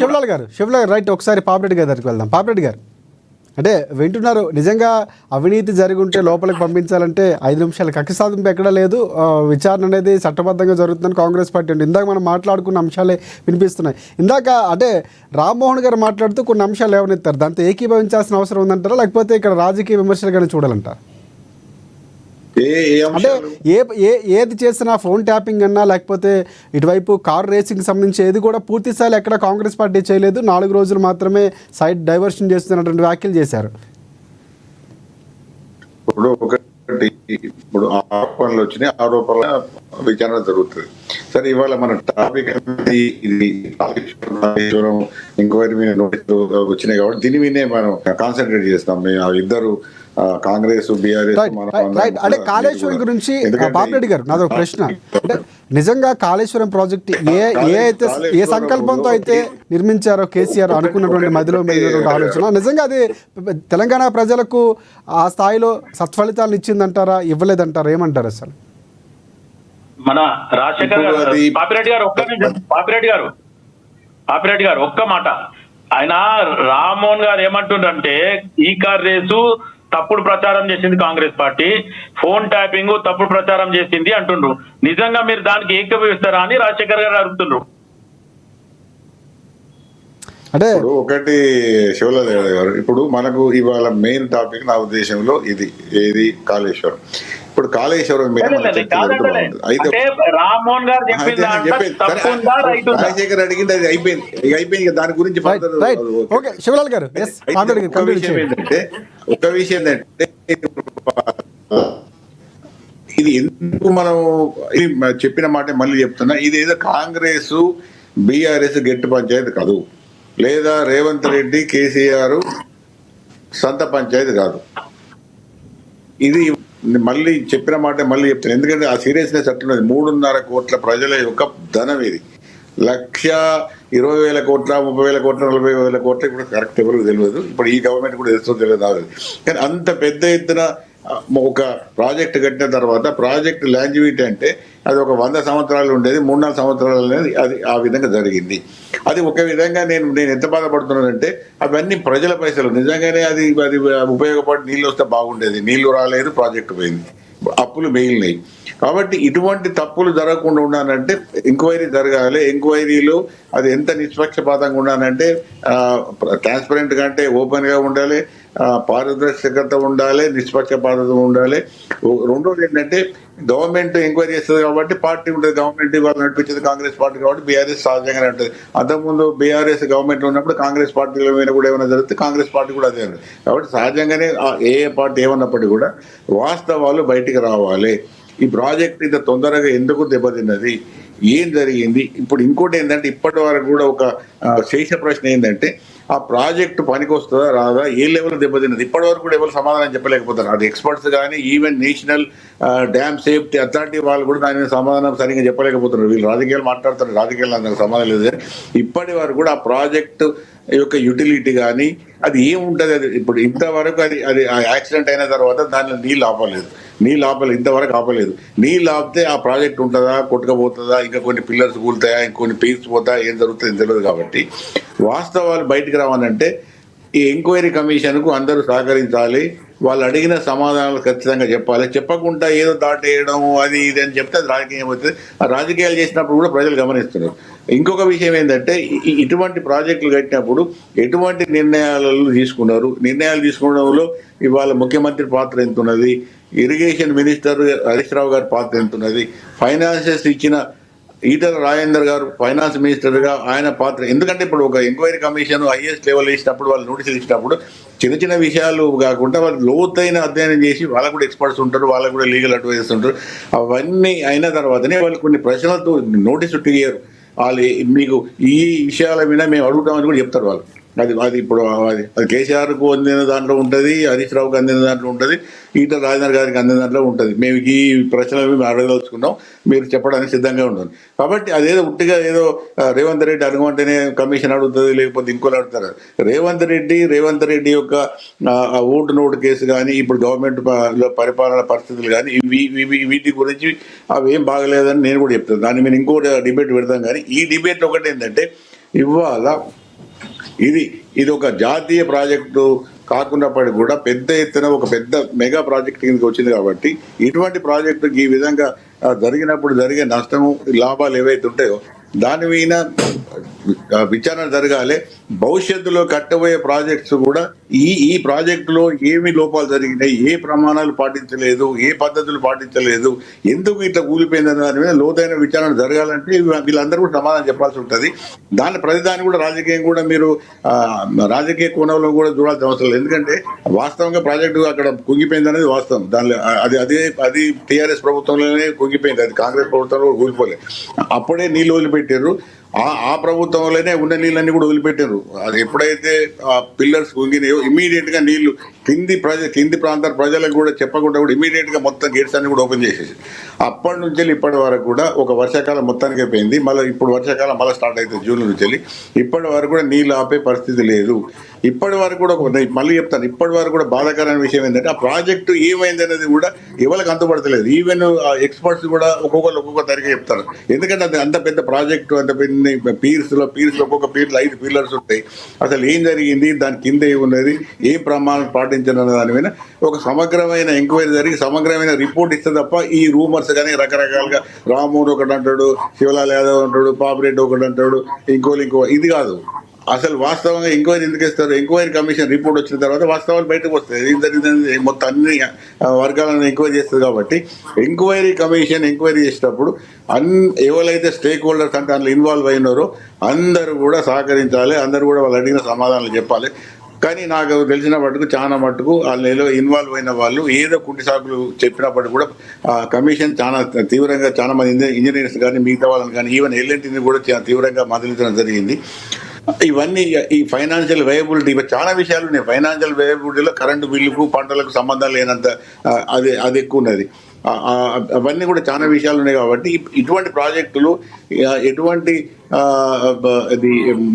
శివలాల్ గారు రైట్. ఒకసారి పాపిరెడ్డి గారి దగ్గరికి వెళ్దాం. పాపిరెడ్డి గారు అంటే వింటున్నారు, నిజంగా అవినీతి జరిగి ఉంటే లోపలికి పంపించాలంటే 5 నిమిషాల కక్ష సాధింపు ఎక్కడా లేదు. విచారణ అనేది చట్టబద్ధంగా జరుగుతుందని కాంగ్రెస్ పార్టీ అంటే ఇందాక మనం మాట్లాడుకున్న అంశాలే వినిపిస్తున్నాయి. ఇందాక అంటే రామ్మోహన్ గారు మాట్లాడుతూ కొన్ని అంశాలు ఏమనిస్తారు, దాంతో ఏకీభవించాల్సిన అవసరం ఉందంటారా, లేకపోతే ఇక్కడ రాజకీయ విమర్శలుగానే చూడాలంటారా? అంటే ఏది చేసినా ఫోన్ ట్యాపింగ్ అన్నా లేకపోతే ఇటువైపు కార్ రేసింగ్ సంబంధించి ఏది కూడా పూర్తి స్థాయిలో ఎక్కడ కాంగ్రెస్ పార్టీ చేయలేదు, 4 రోజులు మాత్రమే సైడ్ డైవర్షన్ చేస్తున్నటువంటి వ్యాఖ్యలు చేశారు. ఇప్పుడు ఆరోపణలు వచ్చినాయి, ఆరోపణల విచారణ జరుగుతుంది. సరే, ఇవాళ మన టాపిక్ అనేది ఇది ఎంక్వైరీ మీద నోటీసులు వచ్చినాయి కాబట్టి దీని మీదే మనం కాన్సన్ట్రేట్ చేస్తాం. ఇద్దరు కాంగ్రెస్ బీఆర్ఎస్. అంటే కాళేశ్వరం గురించి బాపిరెడ్డి గారు నాదో ప్రశ్న, అంటే నిజంగా కాళేశ్వరం ప్రాజెక్ట్ ఏ సంకల్పంతో అయితే నిర్మించారో కేసీఆర్ అనుకున్నటువంటి మధ్యలో మెదిలినటువంటి ఆలోచన, నిజంగా అది తెలంగాణ ప్రజలకు ఆ స్థాయిలో సత్ఫలితాలను ఇచ్చిందంటారా, ఇవ్వలేదంటారా, ఏమంటారు అసలు? మన రాజశేఖర్ పాపిరెడ్డి గారు ఒక్క మాట, ఆయన రామ్మోహన్ గారు ఏమంటుండంటే ఈ కార్ రేసు తప్పుడు ప్రచారం చేసింది కాంగ్రెస్ పార్టీ, ఫోన్ ట్యాపింగ్ తప్పుడు ప్రచారం చేసింది అంటుండ్రు. నిజంగా మీరు దానికి ఏకీభవిస్తారా అని రాజశేఖర్ గారు అడుగుతుండ్రు. అంటే ఒకటి శివలాదేవ గారు, ఇప్పుడు మనకు ఇవాళ మెయిన్ టాపిక్ నా ఉద్దేశంలో ఏది కాళేశ్వరం. ఇప్పుడు కాళేశ్వరం మీద రామ్మోహన్ గారు రాజశేఖర్ అడిగింది అది అయిపోయింది. దాని గురించి ఒక విషయం ఏంటంటే ఇది ఎందుకు మనం చెప్పిన మాట మళ్ళీ చెప్తున్నా, ఇది ఏదో కాంగ్రెస్ బీఆర్ఎస్ గెట్టు పంచాయతీ కాదు, లేదా రేవంత్ రెడ్డి కేసీఆర్ సొంత పంచాయతీ కాదు. ఇది మళ్ళీ చెప్పిన మాట మళ్ళీ చెప్తాను, ఎందుకంటే ఆ సీరియస్నెస్ అట్లున్నది. 3.5 కోట్ల ప్రజల యొక్క ధనం ఇది, 1,20,000 కోట్ల 30,000 కోట్ల 40,000 కోట్ల ఇప్పుడు కరెక్ట్ ఎవరికి తెలియదు, ఇప్పుడు ఈ గవర్నమెంట్ కూడా తెలుస్తుందో తెలియదు. కానీ అంత పెద్ద ఎత్తున ఒక ప్రాజెక్ట్ కట్టిన తర్వాత ప్రాజెక్ట్ లాంజివిటీ అంటే అది ఒక 100 సంవత్సరాలు ఉండేది, 3-4 సంవత్సరాలు అనేది అది ఆ విధంగా జరిగింది. అది ఒక విధంగా నేను ఎంత బాధపడుతున్నానంటే అవన్నీ ప్రజల పైసలు, నిజంగానే అది ఉపయోగపడి నీళ్ళు వస్తే బాగుండేది, నీళ్లు రాలేదు, ప్రాజెక్టు పోయింది, అప్పులు మిగిలినాయి. కాబట్టి ఇటువంటి తప్పులు జరగకుండా ఉండాలంటే ఎంక్వైరీ జరగాలి. ఎంక్వైరీలో అది ఎంత నిష్పక్షపాతంగా ఉండాలంటే ట్రాన్స్పరెంట్ గా అంటే ఓపెన్ గా ఉండాలి, పారదర్శకత ఉండాలి, నిష్పక్షపాతత ఉండాలి. రెండోది ఏంటంటే గవర్నమెంట్ ఎంక్వైరీ చేస్తుంది కాబట్టి పార్టీ ఉంటుంది, గవర్నమెంట్ ఇవాళ నడిపించేది కాంగ్రెస్ పార్టీ కాబట్టి బీఆర్ఎస్ సహజంగానే ఉంటుంది. అంతకుముందు బీఆర్ఎస్ గవర్నమెంట్ ఉన్నప్పుడు కాంగ్రెస్ పార్టీల మీద కూడా ఏమైనా జరిగితే కాంగ్రెస్ పార్టీ కూడా అదే ఉంది. కాబట్టి సహజంగానే ఏ పార్టీ ఏమన్నప్పటికీ కూడా వాస్తవాలు బయటికి రావాలి. ఈ ప్రాజెక్ట్ ఇంత తొందరగా ఎందుకు దెబ్బతిన్నది, ఏం జరిగింది. ఇప్పుడు ఇంకోటి ఏంటంటే ఇప్పటి వరకు కూడా ఒక శేష ప్రశ్న ఏంటంటే ఆ ప్రాజెక్టు పనికి వస్తుందా రాదా, ఏ లెవెల్ దెబ్బతిన్నది, ఇప్పటి వరకు కూడా ఎవరు సమాధానం చెప్పలేకపోతారు. అది ఎక్స్పర్ట్స్ కానీ even national dam safety authority వాళ్ళు కూడా దాని మీద సమాధానం సరిగ్గా చెప్పలేకపోతున్నారు. వీళ్ళు రాజకీయాలు మాట్లాడుతారు, రాజకీయాలు నాకు సమాధానం లేదు. ఇప్పటి వరకు కూడా ఆ ప్రాజెక్టు యొక్క యూటిలిటీ కానీ అది ఏముంటుంది, అది ఇప్పుడు ఇంతవరకు అది యాక్సిడెంట్ అయిన తర్వాత దానిలో నీళ్ళు ఆపలేదు, ఇంతవరకు ఆపలేదు. నీళ్ళు ఆపితే ఆ ప్రాజెక్ట్ ఉంటుందా, కొట్టుకపోతుందా, ఇంకా కొన్ని పిల్లర్స్ కూలుతాయా, ఇంకొన్ని పీక్స్ పోతాయా, ఏం జరుగుతుందో తెలియదు. కాబట్టి వాస్తవాలు బయటికి రావాలంటే ఈ ఎంక్వైరీ కమిషన్కు అందరూ సహకరించాలి. వాళ్ళు అడిగిన సమాధానాలు ఖచ్చితంగా చెప్పాలి. చెప్పకుండా ఏదో దాటేయడం అది ఇది అని చెప్తే అది రాజకీయం అవుతుంది. ఆ రాజకీయాలు చేసినప్పుడు కూడా ప్రజలు గమనిస్తున్నారు. ఇంకొక విషయం ఏంటంటే ఇటువంటి ప్రాజెక్టులు కట్టినప్పుడు ఎటువంటి నిర్ణయాలు తీసుకోవడంలో ఇవాళ ముఖ్యమంత్రి పాత్ర ఎంత ఉన్నది, ఇరిగేషన్ మినిస్టర్ హరీష్ రావు గారి పాత్ర ఎంత ఉన్నది, ఫైనాన్సెస్ ఇచ్చిన ఈటల రాజేందర్ గారు ఫైనాన్స్ మినిస్టర్ గా ఆయన పాత్ర. ఎందుకంటే ఇప్పుడు ఒక ఎంక్వైరీ కమిషన్ హైయెస్ట్ లెవెల్ ఇచ్చినప్పుడు వాళ్ళు నోటీసులు ఇచ్చినప్పుడు చిన్న విషయాలు కాకుండా వాళ్ళు లోతైన అధ్యయనం చేసి వాళ్ళకు కూడా ఎక్స్పర్ట్స్ ఉంటారు, వాళ్ళకు కూడా లీగల్ అడ్వైజర్స్ ఉంటారు. అవన్నీ అయిన తర్వాతనే వాళ్ళు కొన్ని ప్రశ్నలతో నోటీసు టియ్యారు. వాళ్ళు మీకు ఈ విషయాల మీద మేము అడుగుతామని కూడా చెప్తారు వాళ్ళు. అది ఇప్పుడు అది కేసీఆర్కు అందిన దాంట్లో ఉంటుంది, హరీష్ రావుకి అందిన దాంట్లో ఉంటుంది, ఈటల రాజేందర్ గారికి అందిన దాంట్లో ఉంటుంది. మేము ఈ ప్రశ్నలు మేము అడగదలుచుకున్నాం, మీరు చెప్పడానికి సిద్ధంగా ఉండాలి. కాబట్టి అదేదో ఉట్టిగా ఏదో రేవంత్ రెడ్డి అనుకుంటేనే కమిషన్ అడుగుతుంది, లేకపోతే ఇంకోలు అడుగుతారు. రేవంత్ రెడ్డి యొక్క ఓటు నోటు కేసు కానీ ఇప్పుడు గవర్నమెంట్ పరిపాలన పరిస్థితులు కానీ వీటి గురించి అవి ఏం బాగలేదని నేను కూడా చెప్తాను. దాన్ని మేము ఇంకో డిబేట్ పెడతాం. కానీ ఈ డిబేట్ ఒకటి ఏంటంటే ఇవాళ ఇది ఒక జాతీయ ప్రాజెక్టు కాకున్నప్పటికీ కూడా పెద్ద ఎత్తున ఒక పెద్ద మెగా ప్రాజెక్ట్ కిందకి వచ్చింది కాబట్టి ఇటువంటి ప్రాజెక్టు ఈ విధంగా జరిగినప్పుడు జరిగే నష్టము లాభాలు ఏవైతే ఉంటాయో దాని మీద విచారణ జరగాలి. భవిష్యత్తులో కట్టబోయే ప్రాజెక్ట్స్ కూడా ఈ ప్రాజెక్టులో ఏమి లోపాలు జరిగినాయి, ఏ ప్రమాణాలు పాటించలేదు, ఏ పద్ధతులు పాటించలేదు, ఎందుకు ఇట్లా కూలిపోయిందన్న దాని మీద లోతైన విచారణ జరగాలంటే వీళ్ళందరూ కూడా సమాధానం చెప్పాల్సి ఉంటుంది. ప్రతిదాన్ని కూడా రాజకీయం కూడా మీరు రాజకీయ కోణంలో కూడా చూడాల్సిన అవసరం లేదు. ఎందుకంటే వాస్తవంగా ప్రాజెక్టు అక్కడ కుంగిపోయింది అనేది వాస్తవం. దానిలో అది టీఆర్ఎస్ ప్రభుత్వంలోనే కుంగిపోయింది, అది కాంగ్రెస్ ప్రభుత్వంలో కూలిపోలేదు. అప్పుడే నీళ్ళు వదిలిపెట్టారు. ఆ ప్రభుత్వంలోనే ఉన్న నీళ్ళన్నీ కూడా వదిలిపెట్టారు. అది ఎప్పుడైతే పిల్లర్స్ కుంగినాయో ఇమీడియట్ గా నీళ్లు కింది ప్రాంతాల ప్రజలకు కూడా చెప్పకుండా కూడా ఇమీడియట్ గా మొత్తం గేట్స్ అన్ని కూడా ఓపెన్ చేసేసి అప్పటి నుంచి ఇప్పటి వరకు కూడా ఒక వర్షాకాలం మొత్తానికి అయిపోయింది. మళ్ళీ ఇప్పుడు వర్షాకాలం మళ్ళీ స్టార్ట్ అవుతుంది జూన్ నుంచి వెళ్ళి. ఇప్పటి వరకు కూడా నీళ్ళు ఆపే పరిస్థితి లేదు. ఇప్పటి వరకు కూడా మళ్ళీ చెప్తాను, ఇప్పటి వరకు కూడా బాధాకరమైన విషయం ఏంటంటే ఆ ప్రాజెక్టు ఏమైంది అనేది కూడా ఎవరికి అంతుపడతలేదు. ఈవెన్ ఎక్స్పర్ట్స్ కూడా ఒక్కొక్క తరిగా చెప్తారు. ఎందుకంటే అది అంత పెద్ద ప్రాజెక్టు, అంత పెద్ద పీర్స్ ఒక్కొక్క పీర్లు 5 పిల్లర్స్ ఉంటాయి. అసలు ఏం జరిగింది, దాని కింద ఏమున్నది, ఏ ప్రమాణం పాటించిన దాని మీద ఒక సమగ్రమైన ఎంక్వైరీ జరిగి సమగ్రమైన రిపోర్ట్ ఇస్తే తప్ప ఈ రూమర్స్ కానీ రకరకాలుగా రామ్మోహన్ ఒకటి అంటాడు, శివలాల్ యాదవ్ అంటాడు, పాపిరెడ్డి ఒకటి అంటాడు, ఇంకో ఇది కాదు. అసలు వాస్తవంగా ఎంక్వైరీ ఎందుకు ఇస్తారు? ఎంక్వైరీ కమిషన్ రిపోర్ట్ వచ్చిన తర్వాత వాస్తవాలు బయటకు వస్తాయి. ఏం జరిగింది మొత్తం అన్ని వర్గాలను ఎంక్వైరీ చేస్తుంది కాబట్టి ఎంక్వైరీ కమిషన్ ఎంక్వైరీ చేసేటప్పుడు ఎవరైతే స్టేక్ హోల్డర్స్ అంటే అందులో ఇన్వాల్వ్ అయినారో అందరూ కూడా సహకరించాలి, అందరూ కూడా వాళ్ళు అడిగిన సమాధానాలు చెప్పాలి. కానీ నాకు తెలిసిన మటుకు చాలా మటుకు వాళ్ళలో ఇన్వాల్వ్ అయిన వాళ్ళు ఏదో కుంటి సాకులు చెప్పినప్పటికీ కూడా కమిషన్ చాలా మంది ఇంజనీర్స్ కానీ మిగతా వాళ్ళని కానీ ఈవెన్ ఎల్ఎన్టీని కూడా తీవ్రంగా మద్దతించడం జరిగింది. ఇవన్నీ ఈ ఫైనాన్షియల్ వయబిలిటీ చాలా విషయాలు ఉన్నాయి. ఫైనాన్షియల్ వయబిలిటీలో కరెంటు బిల్లుకు పంటలకు సంబంధం లేనంత అది ఎక్కువ ఉన్నది. అవన్నీ కూడా చాలా విషయాలు ఉన్నాయి. కాబట్టి ఇటువంటి ప్రాజెక్టులు ఎటువంటి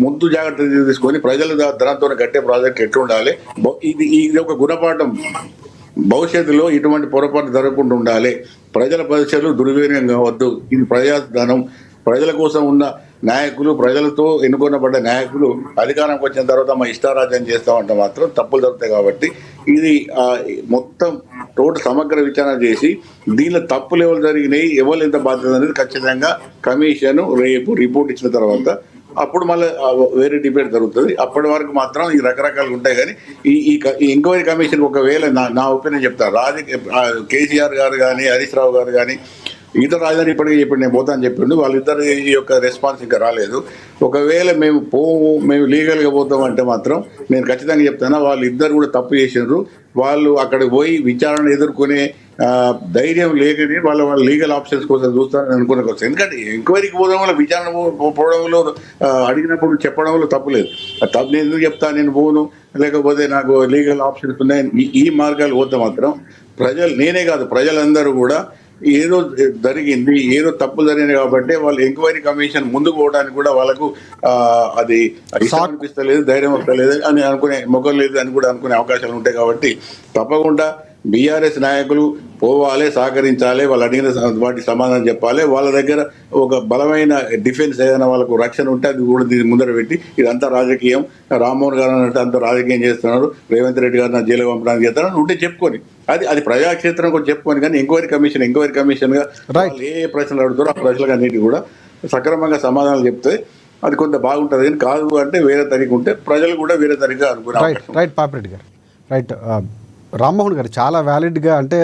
ముందు జాగ్రత్తలు తీసుకొని ప్రజలు ధనంతో కట్టే ప్రాజెక్ట్ ఎట్లా ఉండాలి, ఇది ఒక గుణపాఠం. భవిష్యత్తులో ఇటువంటి పొరపాటు జరగకుండా ఉండాలి. ప్రజల పరీక్షలు దుర్వినియోగం కావద్దు. ఇది ప్రజాధనం. ప్రజల కోసం ఉన్న నాయకులు, ప్రజలతో ఎన్నుకొనబడ్డ నాయకులు అధికారంకి వచ్చిన తర్వాత మా ఇష్టారాజ్యం చేస్తామంటే మాత్రం తప్పులు జరుగుతాయి. కాబట్టి ఇది మొత్తం సమగ్ర విచారణ చేసి దీనిలో తప్పులు ఎవరు జరిగినాయి, ఎవరు ఎంత బాధ్యత అనేది ఖచ్చితంగా కమిషన్ రేపు రిపోర్ట్ ఇచ్చిన తర్వాత అప్పుడు మళ్ళీ వేరే డిబేట్ జరుగుతుంది. అప్పటి వరకు మాత్రం ఈ రకరకాలు ఉంటాయి. కానీ ఈ ఎంక్వైరీ కమిషన్ ఒకవేళ నా ఒపీనియన్ చెప్తాను, కేసీఆర్ గారు కానీ హరీష్ రావు గారు కానీ ఇతర రాజధాని ఇప్పటికీ చెప్పండి నేను పోతాను చెప్పిండు. వాళ్ళిద్దరు ఈ యొక్క రెస్పాన్స్ ఇంకా రాలేదు. ఒకవేళ మేము లీగల్గా పోతామంటే మాత్రం నేను ఖచ్చితంగా చెప్తాను వాళ్ళిద్దరు కూడా తప్పు చేసినారు. వాళ్ళు అక్కడికి పోయి విచారణ ఎదుర్కొనే ధైర్యం లేకని వాళ్ళ లీగల్ ఆప్షన్స్ కోసం చూస్తారని అనుకునే కోసం. ఎందుకంటే ఎంక్వైరీకి పోవడం వల్ల విచారణ పోవడంలో అడిగినప్పుడు చెప్పడంలో తప్పులేదు. నేను ఎందుకు చెప్తాను, నేను పోను, లేకపోతే నాకు లీగల్ ఆప్షన్స్ ఉన్నాయి, ఈ మార్గాలు పోతే మాత్రం నేనే కాదు ప్రజలందరూ కూడా ఏదో జరిగింది, ఏదో తప్పు జరిగింది కాబట్టి వాళ్ళు ఎంక్వైరీ కమిషన్ ముందుకు పోవడానికి కూడా వాళ్ళకు అది అనిపిస్తలేదు, ధైర్యం వస్తలేదు అని అనుకునే మొగ్గం లేదు అని కూడా అనుకునే అవకాశాలు ఉంటాయి. కాబట్టి తప్పకుండా బీఆర్ఎస్ నాయకులు పోవాలి, సహకరించాలి, వాళ్ళు అడిగిన వాటి సమాధానం చెప్పాలి. వాళ్ళ దగ్గర ఒక బలమైన డిఫెన్స్ ఏదైనా వాళ్ళకు రక్షణ ఉంటే అది కూడా దీన్ని ముందర పెట్టి ఇదంతా రాజకీయం, రామ్మోహన్ గారు అంటే అంతా రాజకీయం చేస్తున్నారు, రేవంత్ రెడ్డి గారు నా జైలు పంపడానికి చేస్తున్నారు ఉంటే చెప్పుకొని అది ప్రజాక్షేత్రం కూడా చెప్పుకొని. కానీ ఎంక్వైరీ కమిషన్ గా వాళ్ళు ఏ ప్రశ్నలు అడుగుతారో ఆ ప్రశ్నలకు అన్నిటి కూడా సక్రమంగా సమాధానాలు చెప్తే అది కొంత బాగుంటుంది. కానీ కాదు అంటే వేరే తరీకు ఉంటే ప్రజలు కూడా వేరే తరీగా అనుకున్నారు. రైట్ పాపిరెడ్డి గారు, రైట్. రామ్మోహన్ గారు చాలా వ్యాలిడ్గా అంటే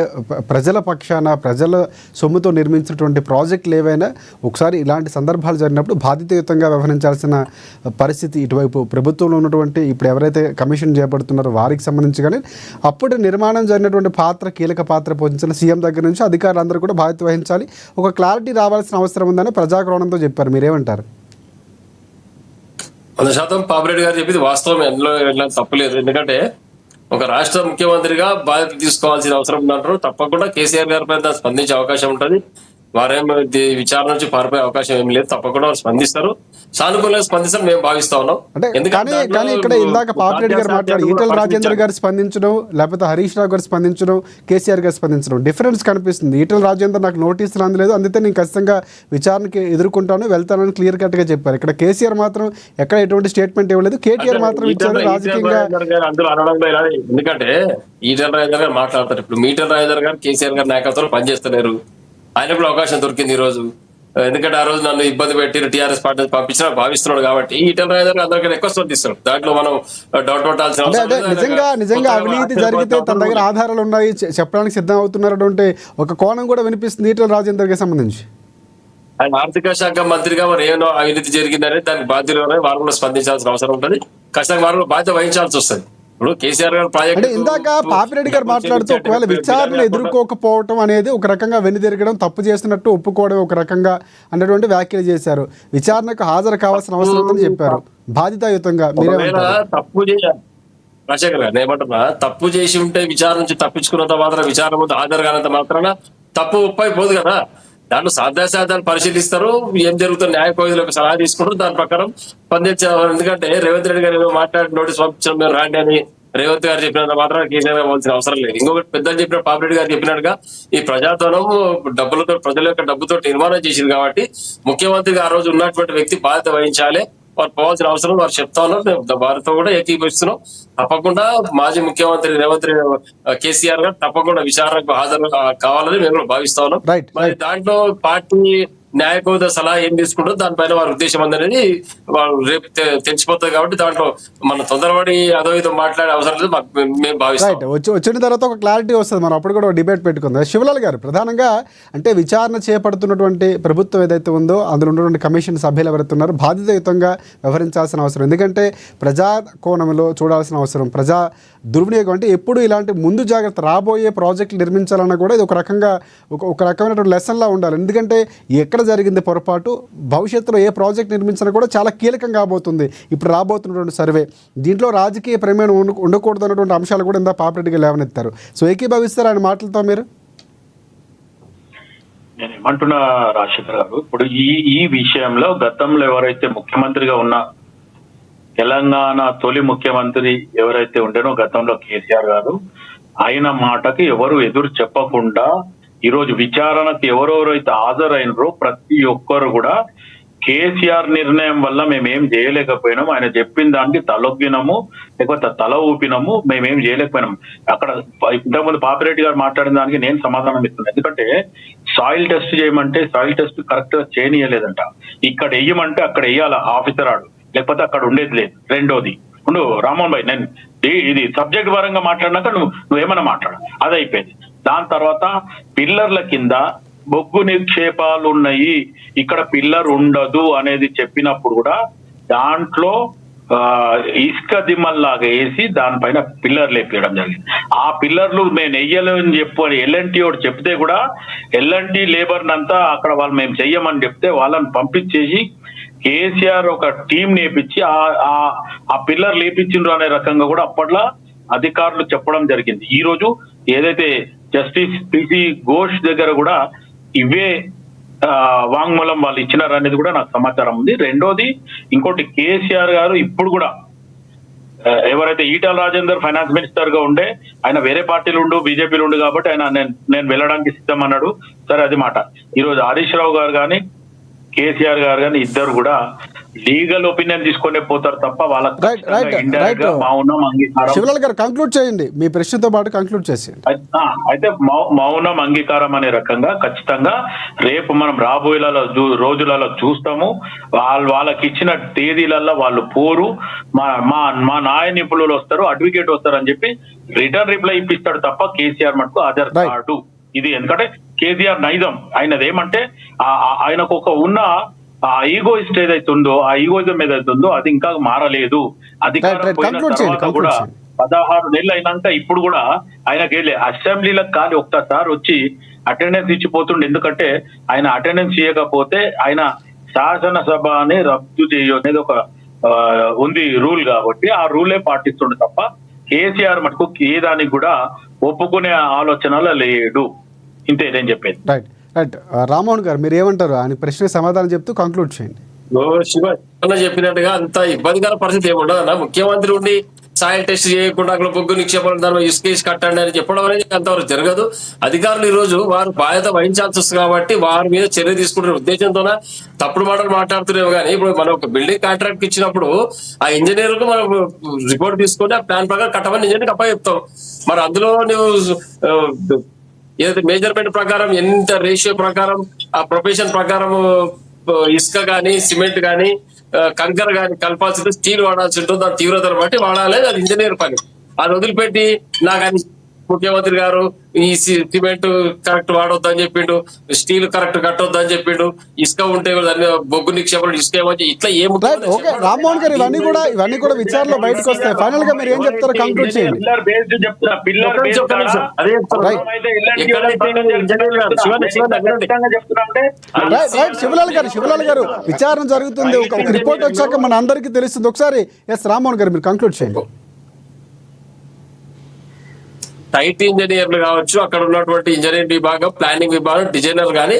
ప్రజల పక్షాన ప్రజల సొమ్ముతో నిర్మించినటువంటి ప్రాజెక్టులు ఏవైనా ఒకసారి ఇలాంటి సందర్భాలు జరిగినప్పుడు బాధ్యతాయుతంగా వ్యవహరించాల్సిన పరిస్థితి ఇటువైపు ప్రభుత్వంలో ఉన్నటువంటి ఇప్పుడు ఎవరైతే కమిషన్ చేపడుతున్నారో వారికి సంబంధించి కానీ అప్పుడు నిర్మాణం జరిగినటువంటి కీలక పాత్ర పోషించిన సీఎం దగ్గర నుంచి అధికారులందరూ కూడా బాధ్యత వహించాలి, ఒక క్లారిటీ రావాల్సిన అవసరం ఉందని ప్రజాక్రోణంతో చెప్పారు. మీరేమంటారు? 100% పాపిరెడ్డి గారు చెప్పింది వాస్తవం, ఎందులో తప్పులేదు. ఎందుకంటే ఒక రాష్ట్ర ముఖ్యమంత్రిగా బాధ్యత తీసుకోవాల్సిన అవసరం ఉందంటారు. తప్పకుండా కేసీఆర్ గారి పైన స్పందించే అవకాశం ఉంటుంది. వారేం విచారణ నుంచి పారిపోయే అవకాశం ఏం లేదు. తప్పకుండా వారు స్పందిస్తారు, సానుకూలంగా స్పందిస్తారు మేము భావిస్తా ఉన్నాం. అంటే కానీ ఇక్కడ ఇందాక పాపిరెడ్డి గారు మాట్లాడి ఈటెల రాజేందర్ గారు స్పందించడం, లేకపోతే హరీష్ రావు గారు స్పందించడం, కేసీఆర్ గారు స్పందించడం డిఫరెన్స్ కనిపిస్తుంది. ఈటెల రాజేందర్ నాకు నోటీసులు అందలేదు, అందుకే నేను ఖచ్చితంగా విచారణకి ఎదుర్కొంటాను, వెళ్తానని క్లియర్ కట్ గా చెప్పారు. ఇక్కడ కేసీఆర్ మాత్రం ఎక్కడ ఎటువంటి స్టేట్మెంట్ ఇవ్వలేదు, కేటీఆర్ మాత్రం ఇచ్చారు రాజకీయంగా. అందులో అనడం లేదు, ఎందుకంటే ఈటెల రాజేందర్ గారు మాట్లాడతారు. ఇప్పుడు ఈటెల రాజేందర్ గారు కేసీఆర్ గారి నాయకత్వంలో పనిచేస్తలేరు, ఆయన కూడా అవకాశం దొరికింది ఈ రోజు. ఎందుకంటే ఆ రోజు నన్ను ఇబ్బంది పెట్టి టీఆర్ఎస్ పార్టీ పంపించిన భావిస్తున్నాడు కాబట్టి ఈటెల రాజేందర్ గారు అందరికీ ఎక్కువ స్పందిస్తాడు. దాంట్లో మనం డౌట్ పట్టాల్సిన నిజంగా అవినీతి జరిగితే తన దగ్గర ఆధారాలు ఉన్నాయి, చెప్పడానికి సిద్ధం అవుతున్నారు అంటే ఒక కోణం కూడా వినిపిస్తుంది ఈటెల రాజేందర్ గారికి సంబంధించి. ఆయన ఆర్థిక శాఖ మంత్రిగా మరి ఏమో అవినీతి జరిగిందని దానికి బాధ్యులు వారు కూడా స్పందించాల్సిన అవసరం ఉంటుంది. ఖచ్చితంగా వారు బాధ్యత వహించాల్సి వస్తుంది. ఇప్పుడు కేసీఆర్ గారు అంటే ఇందాక పాపిరెడ్డి గారు మాట్లాడుతూ ఒకవేళ విచారణ ఎదుర్కోకపోవటం అనేది ఒక రకంగా వెనుదిరగడం, తప్పు చేస్తున్నట్టు ఒప్పుకోవడం ఒక రకంగా అన్నటువంటి వ్యాఖ్యలు చేశారు. విచారణకు హాజరు కావాల్సిన అవసరం ఉందని చెప్పారు బాధ్యతాయుతంగా. తప్పు చేయాలి రాజశేఖర్ గారు ఏమంటున్నా, తప్పు చేసి ఉంటే విచారణ నుంచి తప్పించుకున్నంత మాత్రం, విచారణ ముందు హాజరు కానంత మాత్రాన తప్పు ఒప్పైపోదు కదా. దాంట్లో సాధ్యాసాధ్యాలు పరిశీలిస్తారు, ఏం జరుగుతుంది న్యాయ కోవిధులకు సలహా తీసుకుంటారు, దాని ప్రకారం స్పందించారు. ఎందుకంటే రేవంత్ రెడ్డి గారు ఏదో మాట్లాడి నోటీస్ పంపించడం మేము రాండి అని రేవంత్ గారు చెప్పినంత మాత్రం కేసీఆర్ పోవాల్సిన అవసరం లేదు. ఇంకొకటి పెద్దలు చెప్పిన పాపిరెడ్డి గారు చెప్పినట్టుగా ఈ ప్రజాధనం డబ్బులతో, ప్రజల యొక్క డబ్బుతో నిర్మాణం చేసింది కాబట్టి ముఖ్యమంత్రిగా ఆ రోజు ఉన్నటువంటి వ్యక్తి బాధ్యత వహించాలి, వారు పోవాల్సిన అవసరం వారు చెప్తా ఉన్నారు. మేము వారితో కూడా ఏకీభవిస్తున్నాం. తప్పకుండా మాజీ ముఖ్యమంత్రి రేవంత్ రెడ్డి కేసీఆర్ గారు తప్పకుండా విచారణకు హాజరు కావాలని మేము కూడా భావిస్తా ఉన్నాం. మరి దాంట్లో పార్టీ న్యాయ కోవిద సలహా ఏం తీసుకుంటారో దానిపైన వారి ఉద్దేశం అనేది వాళ్ళు రేపు తెలిసిపోతుంది. కాబట్టి దాంట్లో మనం తొందరపడి అదో ఇదో మాట్లాడే అవసరం లేదు మేము భావిస్తాం. వచ్చిన తర్వాత ఒక క్లారిటీ వస్తుంది, మనం అప్పుడు కూడా డిబేట్ పెట్టుకుందాం. శివలాల్ గారు, ప్రధానంగా అంటే విచారణ చేపడుతున్నటువంటి ప్రభుత్వం ఏదైతే ఉందో అందులో ఉన్నటువంటి కమిషన్ సభ్యులు ఎవరైతే ఉన్నారో బాధ్యతాయుతంగా వ్యవహరించాల్సిన అవసరం, ఎందుకంటే ప్రజా కోణంలో చూడాల్సిన అవసరం, ప్రజా దుర్వినియోగం అంటే ఎప్పుడు ఇలాంటి ముందు జాగ్రత్త రాబోయే ప్రాజెక్టులు నిర్మించాలన్నా కూడా ఇది ఒక రకంగా ఒక రకమైనటువంటి లెసన్లా ఉండాలి. ఎందుకంటే ఎక్కడ జరిగింది పొరపాటు, భవిష్యత్తులో ఏ ప్రాజెక్ట్ నిర్మించినా కూడా చాలా కీలకం కాబోతుంది ఇప్పుడు రాబోతున్నటువంటి సర్వే. దీంట్లో రాజకీయ ప్రమేయం ఉండకూడదు అన్నటువంటి అంశాలు కూడా ఇందా పాపిరెడ్డిగా లేవనెత్తారు. సో ఏకీభవిస్తారు ఆయన మాటలతో మీరు? నేను ఏమంటున్నా రాజశేఖర్ గారు, ఇప్పుడు ఈ విషయంలో గతంలో ఎవరైతే ముఖ్యమంత్రిగా ఉన్న తెలంగాణ తొలి ముఖ్యమంత్రి ఎవరైతే ఉండేనో గతంలో కేసీఆర్ గారు, ఆయన మాటకి ఎవరు ఎదురు చెప్పకుండా ఈరోజు విచారణకు ఎవరెవరైతే హాజరైనరో ప్రతి ఒక్కరు కూడా కేసీఆర్ నిర్ణయం వల్ల మేమేం చేయలేకపోయినాము, ఆయన చెప్పిన దానికి తలొగ్గినాము, లేకపోతే తల ఊపినాము, మేమేం చేయలేకపోయినాము. అక్కడ ఇంతకుముందు పాపిరెడ్డి గారు మాట్లాడిన దానికి నేను సమాధానం ఇస్తున్నాను. ఎందుకంటే సాయిల్ టెస్ట్ చేయమంటే సాయిల్ టెస్ట్ కరెక్ట్ గా చేయనియలేదంట. ఇక్కడ వెయ్యమంటే అక్కడ వెయ్యాల ఆఫీసర్ ఆడు, లేకపోతే అక్కడ ఉండేది లేదు. రెండోది రామ్మోహన్ భాయ్, నేను ఇది సబ్జెక్ట్ పరంగా మాట్లాడినాక నువ్వేమన్నా మాట్లాడు, అది అయిపోయింది. దాని తర్వాత పిల్లర్ల కింద బొగ్గు నిక్షేపాలు ఉన్నాయి, ఇక్కడ పిల్లర్ ఉండదు అనేది చెప్పినప్పుడు కూడా దాంట్లో ఇసుక దిమ్మల్లాగా వేసి దానిపైన పిల్లర్లు వేపించడం జరిగింది. ఆ పిల్లర్లు మేము వెయ్యలేని చెప్పని ఎల్ఎన్టీ వాడు చెప్తే కూడా ఎల్ఎన్టీ లేబర్ అంతా అక్కడ వాళ్ళు మేము చెయ్యమని చెప్తే వాళ్ళని పంపించేసి కేసీఆర్ ఒక టీం నేపించి ఆ పిల్లర్ లేపించిండ్రు అనే రకంగా కూడా అప్పట్లో అధికారులు చెప్పడం జరిగింది. ఈ రోజు ఏదైతే జస్టిస్ పిసి ఘోష్ దగ్గర కూడా ఇవే వాంగ్మూలం వాళ్ళు ఇచ్చినారు అనేది కూడా నాకు సమాచారం ఉంది. రెండోది ఇంకోటి, కేసీఆర్ గారు ఇప్పుడు కూడా ఎవరైతే ఈటెల రాజేందర్ ఫైనాన్స్ మినిస్టర్ గా ఉండే, ఆయన వేరే పార్టీలు ఉండు, బీజేపీలు ఉండు కాబట్టి ఆయన నేను వెళ్ళడానికి సిద్ధం అన్నాడు. సరే, అది మాట. ఈరోజు హరీష్ రావు గారు కానీ కేసీఆర్ గారు కానీ ఇద్దరు కూడా లీగల్ ఒపీనియన్ తీసుకునే పోతారు తప్ప వాళ్ళకి మౌనం అంగీకారం. శివలాల్ గారు కంక్లూడ్ చేయండి, మీ ప్రశ్నతో పాటు కంక్లూడ్ చేసి. అయితే మౌనం అంగీకారం అనే రకంగా ఖచ్చితంగా రేపు మనం రాబోయే రోజులలో చూస్తాము. వాళ్ళకి ఇచ్చిన తేదీలలో వాళ్ళు పోరు, మా న్యాయ నిపుణులు వస్తారు, అడ్వకేట్ వస్తారు అని చెప్పి రిటర్న్ రిప్లై ఇప్పిస్తాడు తప్ప కేసీఆర్ మటుకు హాజరు కాడు. ఇది ఎందుకంటే కేసీఆర్ నైజం ఆయనది ఏమంటే ఆయనకు ఒక ఉన్న ఈగోయిస్ట్ ఏదైతే ఉందో, ఆ ఈగోయిజం ఏదైతే ఉందో అది ఇంకా మారలేదు. అధికారం పోయిన తర్వాత కూడా 16 నెలలు అయినాక ఇప్పుడు కూడా ఆయనకి అసెంబ్లీలకు ఖాళీ ఒక్కసారి వచ్చి అటెండెన్స్ ఇచ్చిపోతుండే. ఎందుకంటే ఆయన అటెండెన్స్ చేయకపోతే ఆయన శాసనసభని రద్దు చేయనేది ఒక ఉంది రూల్, కాబట్టి ఆ రూలే పాటిస్తుండే తప్ప కేసీఆర్ మటుకు ఏ దానికి కూడా ఒప్పుకునే ఆలోచనలో లేడు. ఇంతే నేను చెప్పేది. రైట్. రైట్ రామ్మోహన్ గారు మీరు ఏమంటారు? ఆయన ప్రశ్నకి సమాధానం చెప్తూ కంక్లూడ్ చేయండి. శివ చెప్పినట్టుగా అంత ఇబ్బందికర పరిస్థితి ఏమి ఉండదు అన్న. ముఖ్యమంత్రి ఉండి సాయిల్ టెస్ట్ చేయకుండా అక్కడ బొగ్గు నిక్షేపణ దాని ఇసుకేసి కట్టండి అని చెప్పడం అనేది అంతవరకు జరగదు. అధికారులు ఈ రోజు వారు బాధ్యత వహించాల్సి వస్తుంది కాబట్టి వారి మీద చర్య తీసుకుంటున్న ఉద్దేశంతోనే తప్పుడు మాటలు మాట్లాడుతున్నాము. కానీ ఇప్పుడు మనం ఒక బిల్డింగ్ కాంట్రాక్ట్ ఇచ్చినప్పుడు ఆ ఇంజనీర్ కు మనం రిపోర్ట్ తీసుకొని ఆ ప్లాన్ ప్రకారం కట్టమని ఇంజనీర్ అప్ప చెప్తాం. మరి అందులో నువ్వు ఏదైతే మెజర్మెంట్ ప్రకారం ఎంత రేషియో ప్రకారం ఆ ప్రొఫెషన్ ప్రకారం ఇసుక గానీ సిమెంట్ గానీ కంకర గానీ కలపాల్సింది స్టీల్ వాడాల్సి ఉంటుంది. దాని తీవ్రతను బట్టి వాడాలి. అది ఇంజనీర్ పని. అది వదిలిపెట్టి నాకు ముఖ్యమంత్రి గారు ఈ సిమెంట్ కరెక్ట్ వాడొద్దు అని చెప్పిండు, స్టీల్ కరెక్ట్ కట్టొద్దు అని చెప్పిండు, ఇసుక ఉంటే దాన్ని బొగ్గు నిక్షేపణ ఇసుక ఏమని ఇట్లా రామ్మోహన్ గారు ఇవన్నీ కూడా విచారణలో బయటకు వస్తాయి. ఫైనల్ గా మీరు ఏం చెప్తారో కంక్లూడ్ చేయండి. శివలాల్ గారు విచారణ జరుగుతుంది. ఒక రిపోర్ట్ వచ్చాక మన అందరికీ తెలుస్తుంది. ఒకసారి రామ్మోహన్ గారు మీరు కంక్లూడ్ చేయండి. సైట్ ఇంజనీర్లు కావచ్చు, అక్కడ ఉన్నటువంటి ఇంజనీరింగ్ విభాగం, ప్లానింగ్ విభాగం, డిజైనర్ గానీ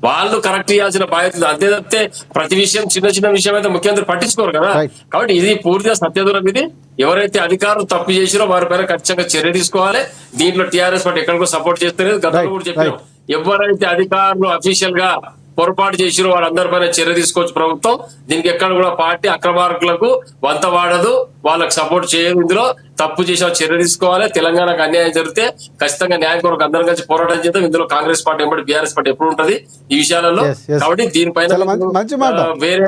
వాళ్ళు కరెక్ట్ చేయాల్సిన బాధ్యత. అంతే తప్పితే ప్రతి విషయం చిన్న విషయం అయితే ముఖ్యమంత్రి పట్టించుకోరు కదా. కాబట్టి ఇది పూర్తిగా సత్యదూరం. ఇది ఎవరైతే అధికారులు తప్పు చేసిరో వారి పైన ఖచ్చితంగా చర్య తీసుకోవాలి. దీంట్లో టీఆర్ఎస్ పార్టీ ఎక్కడికో సపోర్ట్ చేస్తలేదు. గతంలో కూడా చెప్పారు, ఎవరైతే అధికారులు అఫీషియల్ గా పొరపాటు చేసిరో వారందరిపైన చర్య తీసుకోవచ్చు ప్రభుత్వం. దీనికి ఎక్కడ కూడా పార్టీ అక్రమార్కులకు వంత వాడదు, వాళ్ళకి సపోర్ట్ చేయదు. ఇందులో తప్పు చేసిన చర్య తీసుకోవాలి. తెలంగాణకు అన్యాయం జరిగితే ఖచ్చితంగా న్యాయం కొరకు అందరం కలిసి పోరాటం చేద్దాం. ఇందులో కాంగ్రెస్ పార్టీ ఎంబడి బీఆర్ఎస్ పార్టీ ఎప్పుడు ఉంటది ఈ విషయాలలో. కాబట్టి దీనిపైన వేరే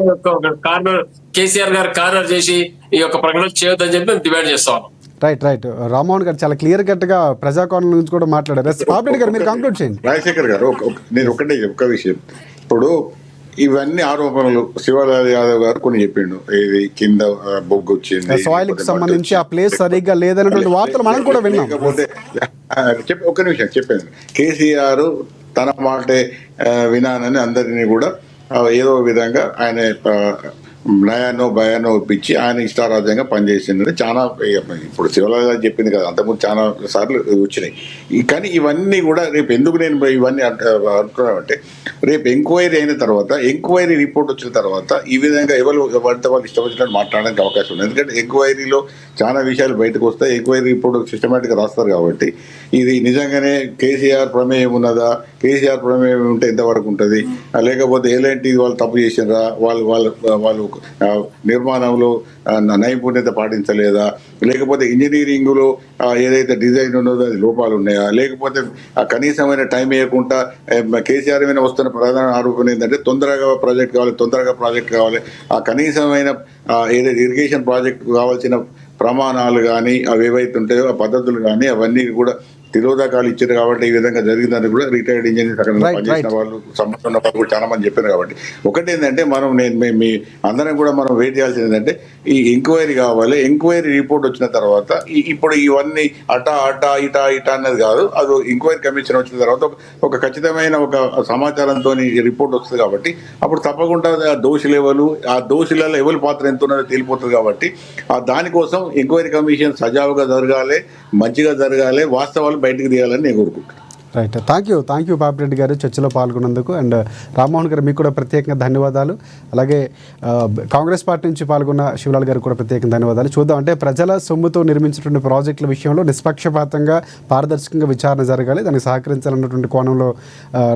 కార్నర్ కేసీఆర్ గారు కార్నర్ చేసి ఈ యొక్క ప్రకటన చేయొద్దని చెప్పి మేము డిమాండ్ చేస్తాం. రైట్ రామ్మోహన్ గారు చాలా క్లియర్ కట్ గా ప్రజాకోణం నుంచి కూడా మాట్లాడారు. పాపిరెడ్డి గారు మీరు కంక్లూడ్ చేయండి. రాజశేఖర్ గారు నేను ఒక విషయం, ఇప్పుడు ఇవన్నీ ఆరోపణలు శివలాల్ యాదవ్ గారు కొన్ని చెప్పిండు, ఇది కింద బొగ్గు వచ్చింది, సాయిల్ కి సంబంధించి ఆ ప్లేస్ సరిగ్గా లేదన్నటువంటి వార్తలు మనం కూడా విన్నాం. లేకపోతే ఒక నిమిషం చెప్పాను, కేసీఆర్ తన మాటే వినానని అందరినీ కూడా ఏదో విధంగా ఆయన నయానో భయానో ఒప్పించి ఆయన ఇష్టారాజ్యంగా పనిచేసిందని చాలా ఇప్పుడు శివలాల్ చెప్పింది కదా, అంతకుముందు చాలా సార్లు వచ్చినాయి. కానీ ఇవన్నీ కూడా రేపు ఎందుకు నేను ఇవన్నీ అనుకున్నానంటే, రేపు ఎంక్వైరీ అయిన తర్వాత, ఎంక్వైరీ రిపోర్ట్ వచ్చిన తర్వాత ఈ విధంగా ఎవరు పడితే వాళ్ళు ఇష్టం వచ్చినట్టు మాట్లాడడానికి అవకాశం ఉంది. ఎందుకంటే ఎంక్వైరీలో చాలా విషయాలు బయటకు వస్తాయి. ఎంక్వైరీ రిపోర్ట్ సిస్టమేటిక్గా రాస్తారు కాబట్టి ఇది నిజంగానే కేసీఆర్ ప్రమేయం ఉన్నదా, కేసీఆర్ ప్రమేయం ఉంటే ఎంతవరకు ఉంటుంది, లేకపోతే ఎలాంటి వాళ్ళు తప్పు చేసినరా, వాళ్ళు నిర్మాణంలో నైపుణ్యత పాటించలేదా, లేకపోతే ఇంజనీరింగ్లో ఏదైతే డిజైన్ ఉన్నదో అది లోపాలు ఉన్నాయా, లేకపోతే కనీసమైన టైం ఇవ్వకుండా కేసీఆర్ మీద వస్తున్న ప్రధాన ఆరోపణ ఏంటంటే తొందరగా ప్రాజెక్ట్ కావాలి, ఆ కనీసమైన ఏదైతే ఇరిగేషన్ ప్రాజెక్ట్ కావాల్సిన ప్రమాణాలు కానీ అవి ఏవైతే ఉంటాయో ఆ పద్ధతులు కానీ అవన్నీ కూడా తిరోధకాలు ఇచ్చారు. కాబట్టి ఈ విధంగా జరిగిందని కూడా రిటైర్డ్ ఇంజనీర్స్ అక్కడ పనిచేసిన వాళ్ళు, సంబంధం ఉన్న వాళ్ళు కూడా చాలా మంది చెప్పారు. కాబట్టి ఒకటి ఏంటంటే మీ అందరం కూడా మనం వెయిట్ చేయాల్సింది ఏంటంటే ఈ ఎంక్వైరీ కావాలి. ఎంక్వైరీ రిపోర్ట్ వచ్చిన తర్వాత ఇప్పుడు ఇవన్నీ అటా ఇటా అన్నది కాదు, అది ఎంక్వైరీ కమిషన్ వచ్చిన తర్వాత ఒక ఖచ్చితమైన ఒక సమాచారంతో రిపోర్ట్ వస్తుంది. కాబట్టి అప్పుడు తప్పకుండా ఆ దోషులలో ఎవరి పాత్ర ఎంత ఉన్నదో తేలిపోతుంది. కాబట్టి దానికోసం ఎంక్వైరీ కమిషన్ సజావుగా జరగాలి, మంచిగా జరగాలి, వాస్తవాలు బయటకు తీయాలని నేను కోరుకుంటున్నాను. రైట్, థ్యాంక్ యూ పాపిరెడ్డి గారు చర్చలో పాల్గొన్నందుకు. అండ్ రామ్మోహన్ గారు మీకు కూడా ప్రత్యేకంగా ధన్యవాదాలు. అలాగే కాంగ్రెస్ పార్టీ నుంచి పాల్గొన్న శివలాల్ గారు కూడా ప్రత్యేకంగా ధన్యవాదాలు. చూద్దాం, అంటే ప్రజల సొమ్ముతో నిర్మించినటువంటి ప్రాజెక్టుల విషయంలో నిష్పక్షపాతంగా పారదర్శకంగా విచారణ జరగాలి, దానికి సహకరించాలన్నటువంటి కోణంలో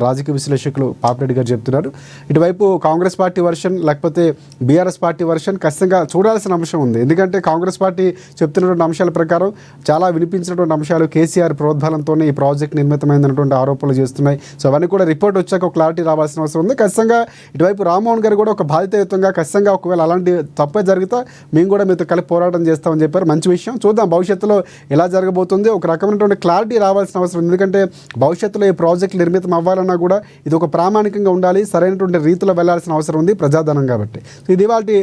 రాజకీయ విశ్లేషకులు పాపిరెడ్డి గారు చెప్తున్నారు. ఇటువైపు కాంగ్రెస్ పార్టీ వర్షన్ లేకపోతే బీఆర్ఎస్ పార్టీ వర్షన్ ఖచ్చితంగా చూడాల్సిన అంశం ఉంది. ఎందుకంటే కాంగ్రెస్ పార్టీ చెప్తున్నటువంటి అంశాల ప్రకారం చాలా వినిపించినటువంటి అంశాలు కేసీఆర్ ప్రోద్బలంతోనే ఈ ప్రాజెక్ట్ నిర్మితమైంది ఆరోపణలు చేస్తున్నాయి. సో అవన్నీ కూడా రిపోర్ట్ వచ్చాక క్లారిటీ రావాల్సిన అవసరం ఉంది. ఖచ్చితంగా ఇటువైపు రామ్మోహన్ గారు కూడా ఒక బాధ్యతాయుతంగా ఖచ్చితంగా ఒకవేళ అలాంటి తప్పే జరిగితే మేము కూడా మీతో కలిపి పోరాటం చేస్తామని చెప్పారు. మంచి విషయం. చూద్దాం భవిష్యత్తులో ఎలా జరగబోతుంది. ఒక రకమైనటువంటి క్లారిటీ రావాల్సిన అవసరం ఉంది. ఎందుకంటే భవిష్యత్తులో ఈ ప్రాజెక్ట్ నిర్మితం అవ్వాలన్నా కూడా ఇది ఒక ప్రామాణికంగా ఉండాలి, సరైనటువంటి రీతిలో వెళ్లాల్సిన అవసరం ఉంది, ప్రజాధనం కాబట్టి. సో ఇది వాటి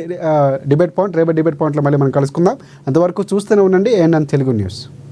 డిబేట్ పాయింట్. రేపటి డిబేట్ పాయింట్లో మళ్ళీ మనం కలుసుకుందాం. అంతవరకు చూస్తూనే ఉండండి ANN తెలుగు న్యూస్.